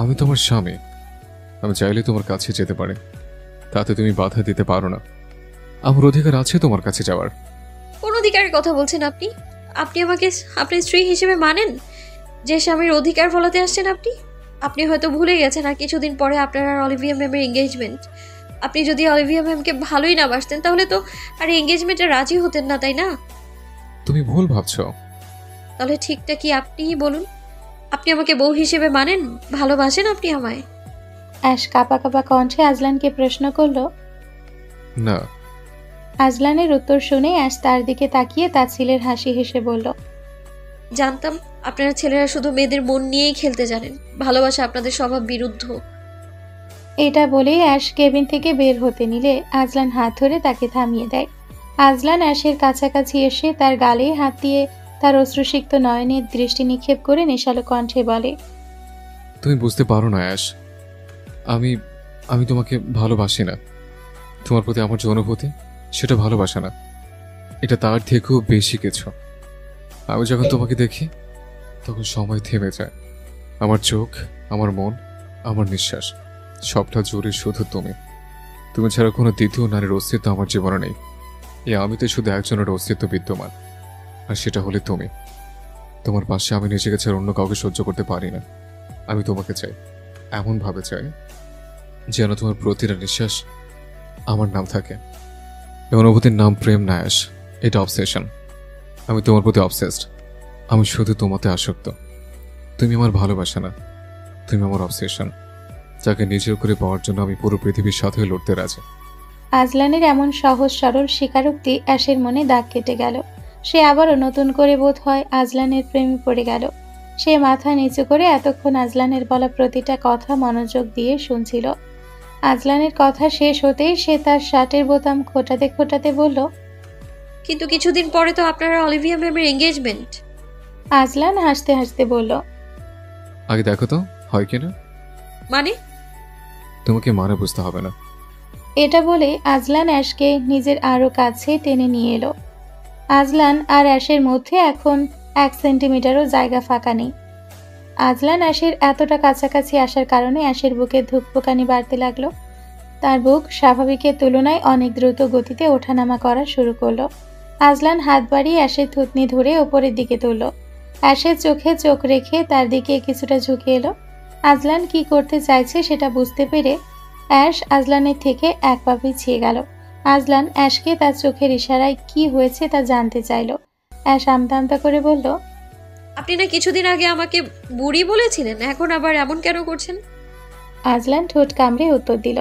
আমি তোমার স্বামী। আমি চাইলে তোমার কাছে যেতে পারি, তাতে তুমি বাধা দিতে পারো না। আমার অধিকার আছে তোমার কাছে যাওয়ার। কোন অধিকারের কথা বলছেন আপনি? আপনি আমাকে আপনার স্ত্রী হিসেবে মানেন? যে স্বামীর অধিকার ফলাতে আসছেন আপনি? আপনি হয়তো ভুলে গেছেন আর কিছুদিন পরে আপনার আর অলিভিয়া ম্যামের এঙ্গেজমেন্ট। আপনি যদি অলিভিয়া ম্যামকে ভালোই না বাসতেন তাহলে তো আর এঙ্গেজমেন্টে রাজি হতেন না, তাই না? তুমি ভুল ভাবছো। তাহলে ঠিকটা কি আপনিই বলুন। আপনি আমাকে বউ হিসেবে মানেন? ভালোবাসেন আপনি আমায়? অ্যাশ কাঁপা কাঁপা কণ্ঠে আজলানকে প্রশ্ন করলো। না। আজলানের উত্তর শুনে অ্যাশ তার দিকে তাকিয়ে তাচ্ছিলের হাসি হেসে বলল, জানতাম আপনারা ছেলেরা শুধু মেয়েদের মন নিয়েই খেলতে জানেন। ভালোবাসা আপনাদের স্বভাব বিরুদ্ধ। এটা বলেই অ্যাশ কেবিন থেকে বের হতে নিলে আজলান হাত ধরে তাকে থামিয়ে দেয়। আজলান অ্যাশের কাছাকাছি এসে তার গালে হাত দিয়ে তার অশ্রুসিক্ত নয়নের দৃষ্টি নিক্ষেপ করে নেশালো কণ্ঠে বলে, তুমি বুঝতে পারো না অ্যাশ, আমি আমি তোমাকে ভালোবাসি না। তোমার প্রতি আমার যে অনুভূতি, সেটা ভালোবাসা না, এটা তার থেকেও বেশি কিছু। আমি যখন তোমাকে দেখি তখন সময় থেমে যায়। আমার চোখ, আমার মন, আমার নিঃশ্বাস, সবটা জুড়ে শুধু তুমি। তুমি ছাড়া কোনো দ্বিতীয় নারীর অস্তিত্ব আমার জীবনে নেই। এই আমিতে শুধু একজনের অস্তিত্ব বিদ্যমান, আর সেটা হলে তুমি। তোমার পাশে আমি নিজেকে ছাড়া অন্য কাউকে সহ্য করতে পারি না। আমি তোমাকে চাই, এমনভাবে চাই যেন তোমার প্রতিটা নিঃশ্বাস আমার নাম থাকে। এই অনুভূতির নাম প্রেম না অ্যাশ, এটা অবসেশন। আমি তোমার প্রতি অবসেসড। আমি শুধু তোমাতে আসক্ত। তুমি আমার ভালোবাসা না, তুমি আমার অবসেশন, যাকে নিজের করে পাওয়ার জন্য আমি পুরো পৃথিবীর সাথে লড়তে রাজি। আজলানের এমন সহজ সরল স্বীকারোক্তি অ্যাশের মনে দাগ কেটে গেল। সে আবারও নতুন করে বোধ হয় আজলানের প্রেমে পড়ে গেল। সে মাথা নিচু করে এতক্ষণ আজলানের বলা প্রতিটা কথা মনোযোগ দিয়ে শুনছিল। আজলানের কথা শেষ হতেই সে তার শার্টের বোতাম খোঁটাতে খোঁটাতে বলল, কিন্তু কিছুদিন পরে তো আপনারা অলিভিয়া ম্যামের এঙ্গেজমেন্ট। আজলান হাসতে হাসতে বলল, আগে দেখো তো হয় কিনা। মানে? তোমাকে মানে বুঝতে হবে না। এটা বলে আজলান অ্যাশকে নিজের আরো কাছে টেনে নিয়ে এলো। আজলান আর অ্যাশের মধ্যে এখন 1 সেন্টিমিটারও জায়গা ফাঁকা নেই। আজলান অ্যাশের এতটা কাছাকাছি আসার কারণে অ্যাশের বুকে ধুকপুকানি বাড়তে লাগলো। তার বুক স্বাভাবিকের তুলনায় অনেক দ্রুত গতিতে ওঠানামা করা শুরু করলো। আজলান হাত বাড়িয়ে অ্যাশের থুতনি ধরে ওপরের দিকে তুলল। অ্যাশের চোখে চোখ রেখে তার দিকে কিছুটা ঝুঁকে এলো। আজলান কি করতে চাইছে সেটা বুঝতে পেরে অ্যাশ আজলানের থেকে 1 পা পিছিয়ে গেল। আজলান অ্যাশকে তার চোখের ইশারায় কি হয়েছে তা জানতে চাইল। অ্যাশ আমতা আমতা করে বলল, আপনি না কিছুদিন আগে আমাকে বুড়ি বলেছিলেন, এখন আবার এমন কেন করছেন? আজলান ঠোঁট কামড়ে উত্তর দিল,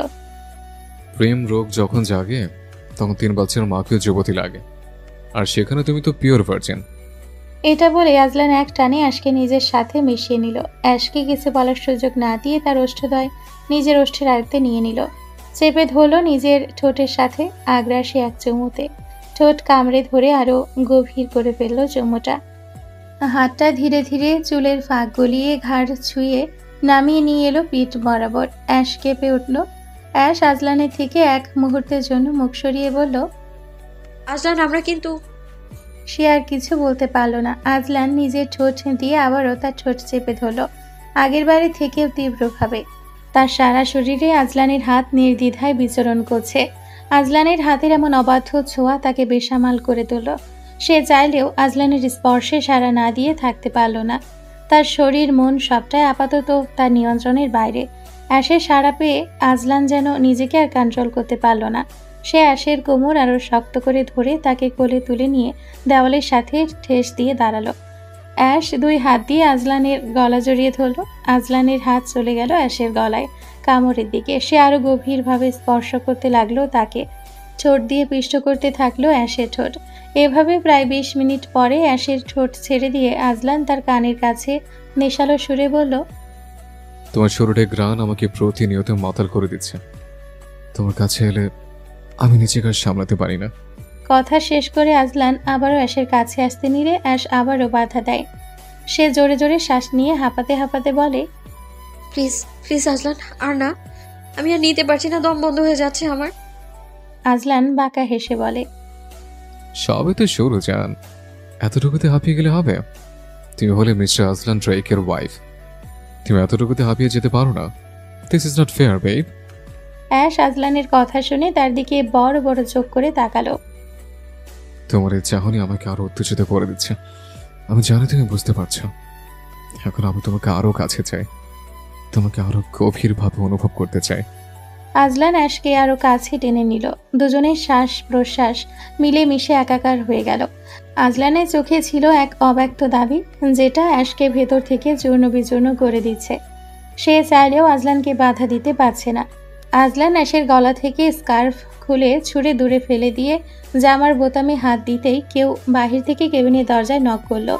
প্রেম রোগ যখন জাগে তখন 3 বছর মাকেও যুবতী লাগে, আর সেখানে তুমি তো পিওর ভার্জিন। এটা বলে আজলান এক টানে অ্যাশকে নিজের সাথে মিশিয়ে নিল। অ্যাশকে কিছু বলার সুযোগ না দিয়ে তার ওষ্ঠদ্বয় নিজের ওষ্ঠের আয়ত্তে নিয়ে নিল। চেপে ধরল নিজের ঠোঁটের সাথে আগ্রাসী এক চুমুতে। ঠোঁট কামড়ে ধরে আরো গভীর করে ফেলল চুমুটা। হাতটা ধীরে ধীরে চুলের ফাঁক গলিয়ে ঘাড় ছুঁয়ে নামিয়ে নিয়ে এলো পিঠ বরাবর। অ্যাশ কেঁপে উঠল। অ্যাশ আজলানের থেকে এক মুহূর্তের জন্য মুখ সরিয়ে বলল, আজলান, আমরা কিন্তু। সে আর কিছু বলতে পারল না। আজলান নিজের ঠোঁট দিয়ে আবারও তার ঠোঁট চেপে ধরল, আগের বারে থেকেও তীব্রভাবে। তার সারা শরীরে আজলানের হাত নির্দ্বিধায় বিচরণ করছে। আজলানের হাতের এমন অবাধ্য ছোঁয়া তাকে বেসামাল করে তুলল। সে চাইলেও আজলানের স্পর্শে সাড়া না দিয়ে থাকতে পারল না। তার শরীর মন সবটাই আপাতত তার নিয়ন্ত্রণের বাইরে। অ্যাশের সাড়া পেয়ে আজলান যেন নিজেকে আর কন্ট্রোল করতে পারল না। সে অ্যাশের কোমর আরো শক্ত করে ধরে তাকে কোলে তুলে নিয়ে দেওয়ালের সাথে ঠেস দিয়ে দাঁড়ালো। অ্যাশ 2 হাত দিয়ে আজলানের গলা জড়িয়ে ধরল। আজলানের হাত চলে গেল অ্যাশের গলায়, কামড়ের দিকে। সে আরো গভীরভাবে স্পর্শ করতে লাগলো তাকে। ঠোঁট দিয়ে পিষ্ট করতে থাকলো অ্যাশের ঠোঁট। এভাবে প্রায় 20 মিনিট পরে অ্যাশের ঠোঁট ছেড়ে দিয়ে আজলান তার কানের কাছে নেশালো সুরে বলল, তোমার শরীরে গ্রান আমাকে প্রতিনিয়ত মাতাল করে দিচ্ছে। তোমার কাছে এলে আমি নিজেকে আর সামলাতে পারি না। কথা শেষ করে আজলান আবারও অ্যাশের কাছে আসতে নিলে অ্যাশ আবারও বাধা দেয়। সে জোরে জোরে শ্বাস নিয়ে হাঁপাতে হাঁপাতে বলে, প্লিজ প্লিজ আজলান, আর না, আমি আর নিতে পারছি না, দম বন্ধ হয়ে যাচ্ছে আমার। আজলান বাঁকা হেসে বলে, সবে তো শুরু জান, এতটুকুতে হাঁপিয়ে গেলে হবে? তুমি হলে মিস্টার আজলান ড্রেকের ওয়াইফ। তুমি এতটুকুতে হাঁপিয়ে যেতে পারো না? This is not fair babe. Ash আজলানের কথা শুনে তার দিকে বড় বড় চোখ করে তাকালো। তোমার এই চাহনি আমাকে আরো উত্তেজিত করে দিচ্ছে। আমি জানি তুমি বুঝতে পারছো। এখন আমি তোমাকে আরো কাছে চাই, তোমাকে আরো গভীরভাবে অনুভব করতে চাই। আজলান অ্যাশকে আরো কাছে টেনে নিল। দুজনের শ্বাস প্রশ্বাস মিলেমিশে একাকার হয়ে গেল। আজলানের চোখে ছিল এক অব্যক্ত দাবি, যেটা অ্যাশকে ভেতর থেকে চূর্ণ বিচূর্ণ করে দিচ্ছে। সে চাইলেও আজলানকে বাধা দিতে পারছে না। আজলান অ্যাশের গলা থেকে স্কার্ফ খুলে ছুঁড়ে দূরে ফেলে দিয়ে জামার বোতামে হাত দিতেই কেউ বাহির থেকে কেবিনের দরজায় নক করলো।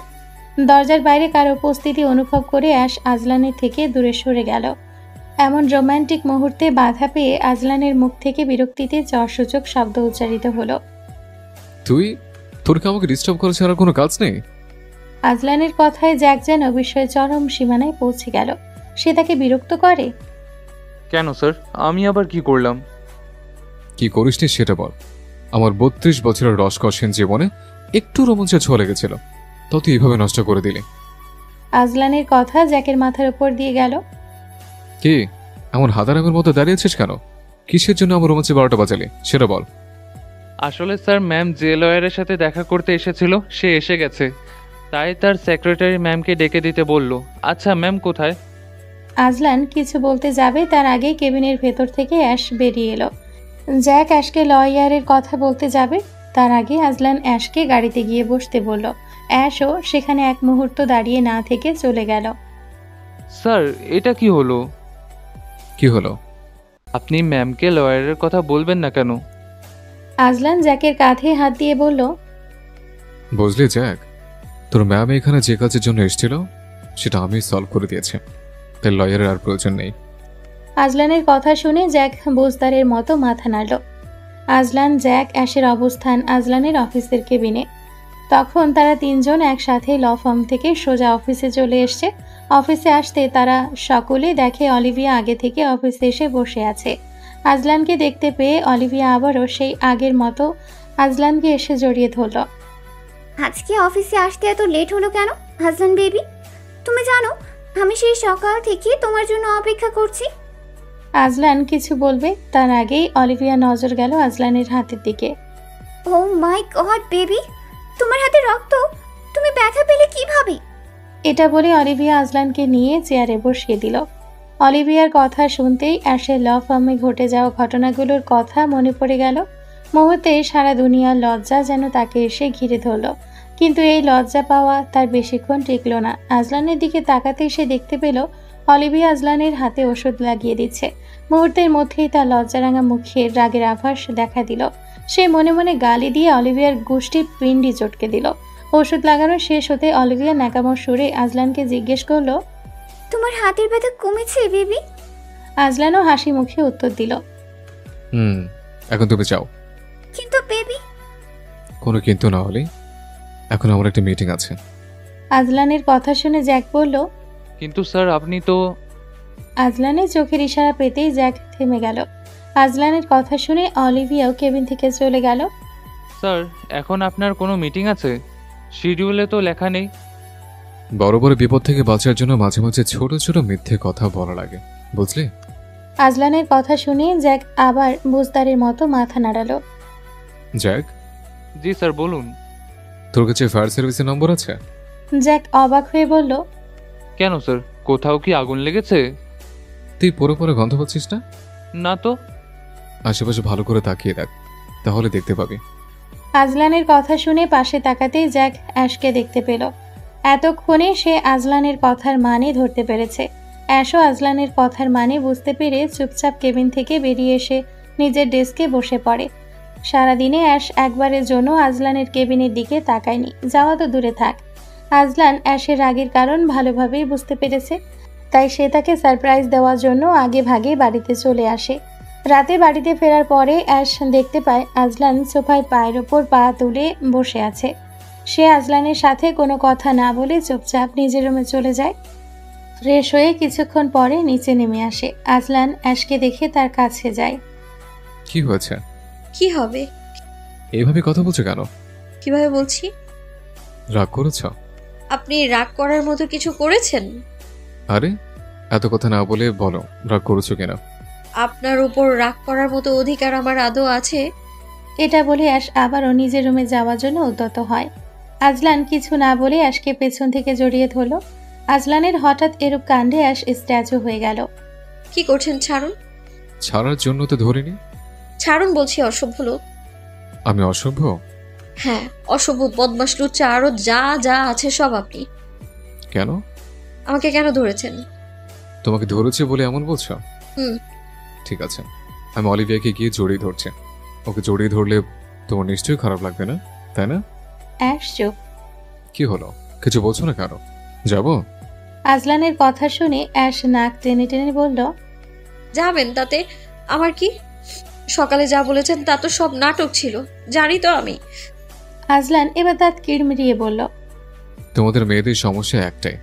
দরজার বাইরে কারো উপস্থিতি অনুভব করে অ্যাশ আজলানের থেকে দূরে সরে গেল। এমন রোমান্টিক মুহূর্তে বাধা পেয়ে আজলানের মুখ থেকে বিরক্তিতে চরসূচক শব্দ উচ্চারিত হলো। তোর কি আমাকে ডিস্টার্ব করা ছাড়া কোনো কাজ নেই? আজলানের কথায় জ্যাক যেন বিস্ময়ে চরম সীমানায় পৌঁছে গেল। সে তাকে বিরক্ত করে। কেন স্যার, আমি আবার কি করলাম? কি করিসনি সেটা বল। আমার 32 বছরের রসকসীন জীবনে একটু রোমাঞ্চের ছোঁয়া লেগেছিল, তাও তুই এইভাবে নষ্ট করে দিলি। আজলানের কথা জ্যাকের মাথার উপর দিয়ে গেল। কি এমন হাদারামের মতো দাঁড়িয়েছিস কেন? কিসের জন্য আমার রোমাঞ্চে 12টা বাজালি সেটা বল। আসলে স্যার, ম্যাম যে লয়ারের সাথে দেখা করতে এসেছিল সে এসে গেছে, তাই তার সেক্রেটারি ম্যামকে ডেকে দিতে বলল। আচ্ছা, ম্যাম কোথায়? আজলান কিছু বলতে যাবে তার আগেই কেবিনের ভেতর থেকে অ্যাশ বেরিয়ে এলো। জ্যাক অ্যাশকে লয়ারের কথা বলতে যাবে তার আগে আজলান অ্যাশকে গাড়িতে গিয়ে বসতে বলল। অ্যাশও সেখানে এক মুহূর্ত দাঁড়িয়ে না থেকে চলে গেল। স্যার, এটা কি হলো? কি হলো? আপনি ম্যামকে লয়ারের কথা বলবেন না কেন? আজলান জ্যাকের কাঁধে হাত দিয়ে বলল, বুঝলি জ্যাক, তোর ম্যাম এখানে যে কাজের জন্য এসেছিল সেটা আমি সলভ করে দিয়েছি, তাই লয়ারের আর প্রয়োজন নেই। আজলানের কথা শুনে জ্যাক বুঝদারের মতো মাথা নাড়ল। আজলান, জ্যাক, অ্যাশের অবস্থান আজলানের অফিসের কেবিনে। তখন তারা তিনজন একসাথে ল ফার্ম থেকে সোজা অফিসে চলে এসছে। অফিসে আসতে তারা সকলে দেখে অলিভিয়া আগে থেকে অফিসে এসে বসে আছে। আজলানকে দেখতে পেয়ে অলিভিয়া আবারও সেই আগের মতো আজলানকে এসে জড়িয়ে ধরল। আজকে অফিসে আসতে এত লেট হলো কেন হাজলান বেবি? তুমি জানো আমি সেই সকাল থেকে তোমার জন্য অপেক্ষা করছি। আজলান কিছু বলবে তার আগেই অলিভিয়া নজর গেল আজলানের হাতের দিকে। ও মাই গড বেবি, তোমার হাতে রক্ত, তুমি ব্যথা পেলে কিভাবে? এটা বলে অলিভিয়া আজলানকে নিয়ে চেয়ারে বসিয়ে দিল। অলিভিয়ার কথা শুনতেই অ্যাশের ল ফার্মে ঘটে যাওয়া ঘটনাগুলোর কথা মনে পড়ে গেল। মুহূর্তে সারা দুনিয়ার লজ্জা যেন তাকে এসে ঘিরে ধরল। কিন্তু এই লজ্জা পাওয়া তার বেশিক্ষণ টিকল না। আজলানের দিকে তাকাতেই সে দেখতে পেল অলিভিয়া আজলানের হাতে ওষুধ লাগিয়ে দিচ্ছে। মুহূর্তের মধ্যেই তার লজ্জারাঙা মুখে রাগের আভাস দেখা দিল। সে মনে মনে গালি দিয়ে অলিভিয়ার গোষ্ঠীর পিণ্ডি চটকে দিল। ওষুধ লাগানো শেষ হতে অলিভিয়া ন্যাকামো সুরে আজলানকে জিজ্ঞেস করলো, তোমার হাতের ব্যথা কমেছে বেবি? আজলানও হাসি মুখে উত্তর দিল, এখন তুমি যাও। কিন্তু বেবি। কোনো কিন্তু না হলে, এখন আমার একটা মিটিং আছে। আজলানের কথা শুনে জ্যাক বলল, কিন্তু স্যার আপনি তো। আজলানের চোখের ইশারা পেতেই জ্যাক থেমে গেল। আজলানের কথা শুনে অলিভিয়াও কেবিন থেকে চলে গেল। স্যার, এখন আপনার কোনো মিটিং আছে? শিডিউলে তো লেখা নেই। বড় বড় বিপদ থেকে বাঁচার জন্য মাঝে মাঝে ছোট ছোট মিথ্যে কথা বলা লাগে, বুঝলি? আজলানের কথা শুনে জ্যাক আবার বুঝদারের মতো মাথা নাড়ালো। জ্যাক, জি স্যার, বলুন। তোর কাছে ফায়ার সার্ভিসের নম্বর আছে? জ্যাক অবাক হয়ে বলল, কেন স্যার, কোথাও কি আগুন লেগেছে? তুই পরে পরে গন্ধ পাচ্ছিস না? না তো। আশেপাশে ভালো করে তাকিয়ে দেখ, তাহলে দেখতে পাবি। আজলানের কথা শুনে পাশে তাকাতেই জ্যাক অ্যাশকে দেখতে পেল। এতক্ষণে সে আজলানের কথার মানে ধরতে পেরেছে। অ্যাশও আজলানের কথার মানে বুঝতে পেরে চুপচাপ কেবিন থেকে বেরিয়ে এসে নিজের ডেস্কে বসে পড়ে। সারাদিনে অ্যাশ একবারের জন্য আজলানের কেবিনের দিকে তাকায়নি, যাওয়া তো দূরে থাক। আজলান অ্যাশের রাগের কারণ ভালোভাবেই বুঝতে পেরেছে, তাই সে তাকে সারপ্রাইজ দেওয়ার জন্য আগে ভাগে বাড়িতে চলে আসে। রাতে বাড়িতে ফেরার পরে অ্যাশ দেখতে পায় আজলান সোফায় পায়ের ওপর পা তুলে বসে আছে। সে আজলানের সাথে কোনো কথা না বলে চুপচাপ নিজের রুমে চলে যায়। ফ্রেশ হয়ে কিছুক্ষণ পরে নিচে নেমে আসে। আজলান অ্যাশকে দেখে তার কাছে যায়। কি হয়েছে? কি হবে? এইভাবে কথা বলছো কেন? কিভাবে বলছি? রাগ করেছ? আপনি রাগ করার মতো কিছু করেছেন? আরে এত কথা না বলে বলো, রাগ করেছো কেন? আপনার উপর রাগ করার মতো অধিকার আমার আদৌ আছে? এটা বলে অ্যাশ আবারও নিজের রুমে যাওয়ার জন্য উদ্যত হয়। আজলান কিছু না বলে অ্যাশকে পেছন থেকে জড়িয়ে ধরল। আজলানের হঠাৎ এরূপ কাণ্ডে অ্যাশ স্ট্যাচু হয়ে গেল। কি করছেন? ছাড়ুন। ছাড়ার জন্য তো ধরিনি। ছাড়ুন বলছি, অসভ্য লোক। আমি অসভ্য? হ্যাঁ, অসভ্য, বদমাশ, লুচ্চা, আরো যা যা আছে সব আপনি। কেন? আমাকে কেন ধরেছেন? তোমাকে ধরেছে বলে এমন বলছো? হুম। ঠিক আছে, আমি অলিভিয়াকে গিয়ে জড়িয়ে ধরছি। ওকে জড়িয়ে ধরলে তোমার নিশ্চয়ই খারাপ লাগবে না, তাই না? অ্যাশ চুপ। কি হলো, কিছু বলছো না কেন? যাবো? আজলানের কথা শুনে অ্যাশ নাক টেনে টেনে বলল, যাবেন তাতে আমার কি? সকালে যা বলেছেন তা তো সব নাটক ছিল, জানি তো আমি। আজলান এবার দাঁত কিড়মিড়িয়ে বলল, তোমাদের মেয়েদের সমস্যা একটাই,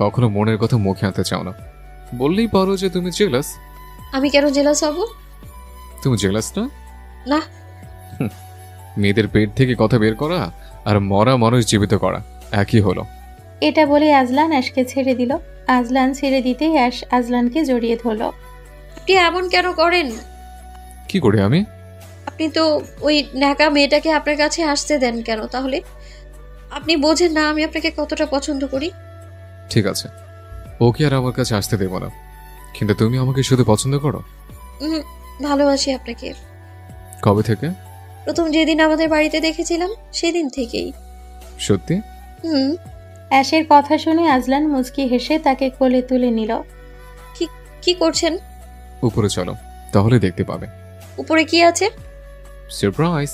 কখনো মনের কথা মুখে আনতে চাও না। বললেই পারো যে তুমি জেলাস। আমি কেন জেলাস হব? তুমি জেলাস না? না। মেয়েদের পেট থেকে কথা বের করা আর মরা মানুষ জীবিত করা একই হলো। এটা বলে আজলান অ্যাশকে ছেড়ে দিল। আজলান ছেড়ে দিতেই অ্যাশ আজলানকে জড়িয়ে ধরল। আপনি এমন কেন করেন? কি করে আমি? আপনি তো ওই ন্যাকা মেয়েটাকে আপনার কাছে আসতে দেন কেন তাহলে? আপনি বোঝেন না আমি আপনাকে কতটা পছন্দ করি? ঠিক আছে, ওকে আর আমার কাছে আসতে দেবো না, কিন্তু তুমি আমাকে শুধু পছন্দ করো। উম, ভালোবাসি আপনাকে। কবে থেকে? প্রথম যেদিন আমাদের বাড়িতে দেখেছিলাম সেদিন থেকেই। সত্যি? হুম। অ্যাশের কথা শুনে আজলান মুচকি হেসে তাকে কোলে তুলে নিল। কি করছেন? উপরে চলো, তাহলে দেখতে পাবে। উপরে কি আছে? সারপ্রাইজ।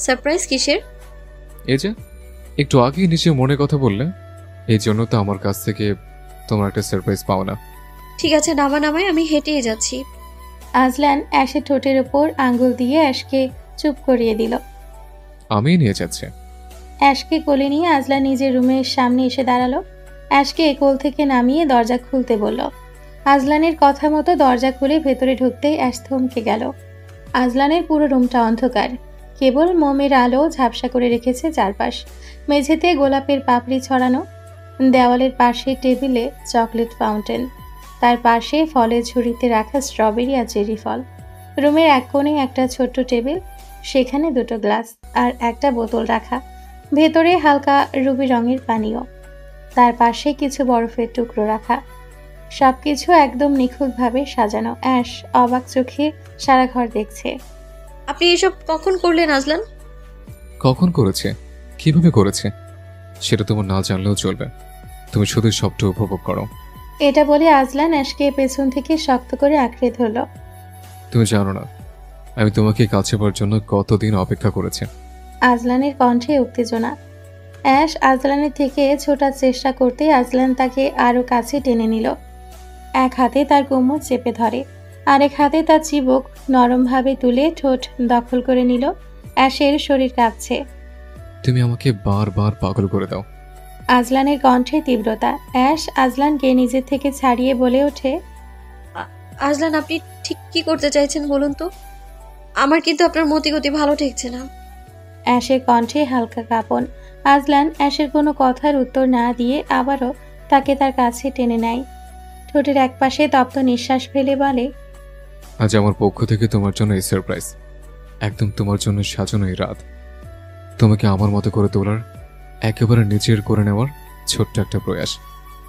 সারপ্রাইজ কিসের? এই যে একটু আগেই নিচে মনে কথা বললে, এই জন্য তো আমার কাছ থেকে তোমার একটা সারপ্রাইজ পাও না। ঠিক আছে, নামায় আমি হেঁটেই যাচ্ছি। আজলান অ্যাশের ঠোঁটের ওপর আঙ্গুল দিয়ে অ্যাশকে চুপ করিয়ে দিল। আমি নিয়ে যাচ্ছি। অ্যাশকে কোলে নিয়ে আজলান নিজের রুমের সামনে এসে দাঁড়ালো। অ্যাশকে কোল থেকে নামিয়ে দরজা খুলতে বলল। আজলানের কথা মতো দরজা খুলে ভেতরে ঢুকতেই অ্যাশ থমকে গেল। আজলানের পুরো রুমটা অন্ধকার, কেবল মোমের আলো ঝাপসা করে রেখেছে চারপাশ। মেঝেতে গোলাপের পাপড়ি ছড়ানো, দেওয়ালের পাশে টেবিলে চকলেট ফাউন্টেন, তার পাশে ফলের ঝুড়িতে রাখা স্ট্রবেরি আর চেরি ফল। রুমের এক কোণে একটা ছোট্ট টেবিল, সেখানে দুটো গ্লাস আর একটা বোতল রাখা, ভেতরে হালকা রুবি রঙের পানীয়, তার পাশে কিছু বরফের টুকরো রাখা। সবকিছু একদম নিখুঁতভাবে সাজানো। অ্যাশ অবাক চোখে সারা ঘর দেখছে। আপনি এসব কখন করলেন আজলান? কখন করেছে, কিভাবে করেছে সেটা তোমার না জানলেও চলবে। তুমি শুধু সবটা উপভোগ করো। এটা বলে আজলান অ্যাশকে পেছন থেকে শক্ত করে আঁকড়ে ধরল। তুমি জানো না আমি তোমাকে কাছে পাওয়ার জন্য কতদিন অপেক্ষা করেছি। আজলানের কণ্ঠে উত্তেজনা। অ্যাশ আজলানের থেকে ছোটার চেষ্টা করতে আজলান তাকে আরো কাছে টেনে নিল। এক হাতে তার কোমর চেপে ধরে, আরেক হাতে তার চিবুক নরমভাবে তুলে ঠোঁট দখল করে নিল। অ্যাশের শরীর কাঁপছে। তুমি আমাকে বারবার পাগল করে দাও। আজলানের কণ্ঠে তীব্রতা। অ্যাশ আজলানকে নিজের থেকে ছাড়িয়ে বলে ওঠে, আজলান, আপনি ঠিক কি করতে চাইছেন বলুন তো? আমার কিন্তু আপনার মতিগতি ভালো ঠেকছে না। অ্যাশের কণ্ঠে হালকা কাঁপন। আজলান অ্যাশের কোনো কথার উত্তর না দিয়ে আবারও তাকে তার কাছে টেনে নেয়। ঠোঁটের একপাশে তপ্ত নিঃশ্বাস ফেলে বলে, আজ আমার পক্ষ থেকে তোমার জন্য এই সারপ্রাইজ, একদম তোমার জন্য সাজানো এই রাত, তোমাকে আমার মতো করে তোলার, একেবারে নিজের করে নেওয়ার ছোট্ট একটা প্রয়াস।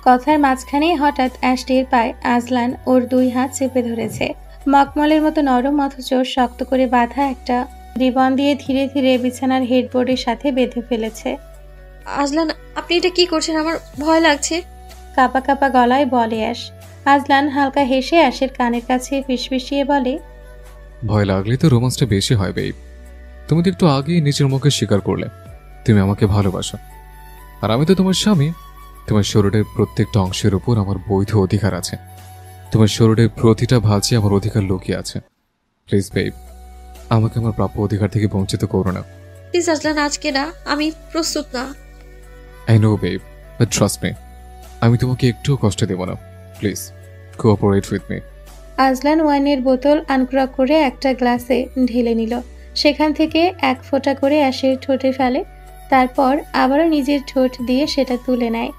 কথার মাঝখানে হঠাৎ অ্যাশ টের পায় আজলান ওর দুই হাত চেপে ধরেছে। মকমলের মতো নরম অথচ শক্ত করে বাঁধা একটা রিবন দিয়ে ধীরে ধীরে বিছানার হেডবোর্ডের সাথে বেঁধে ফেলেছে। আজলান, আপনি এটা কি করছেন? আমার ভয় লাগছে। কাঁপা কাঁপা গলায় বলে অ্যাশ। আজলান হালকা হেসে অ্যাশের কানের কাছে ফিসফিসিয়ে বলে, ভয় লাগলে তো রোমান্সটা বেশি হয় বেব। তুমি তো একটু আগেই নিজের মুখে স্বীকার করলে তুমি আমাকে ভালোবাসো, আর আমি তো তোমার স্বামী। তোমার শরীরের প্রত্যেকটা অংশের উপর আমার বৈধ অধিকার আছে। তোমার শরীরের প্রতিটা ভাঁজে আমার অধিকার লুকিয়ে আছে। প্লিজ বেব, আমাকে আমার প্রাপ্য অধিকার থেকে বঞ্চিত করো না। প্লিজ আজলান, আজকে না, আমি প্রস্তুত না। I know babe, but trust me, আমি তোমাকে একটুও কষ্ট দেব না। Please cooperate with me. Azlan ওয়াইনের বোতল আনক্রক করে একটা গ্লাসে ঢেলে নিল। সেখান থেকে এক ফোঁটা করে অ্যাশের ঠোঁটে ফেলে, তারপর আবারও নিজের ঠোঁট দিয়ে সেটা তুলে নেয়।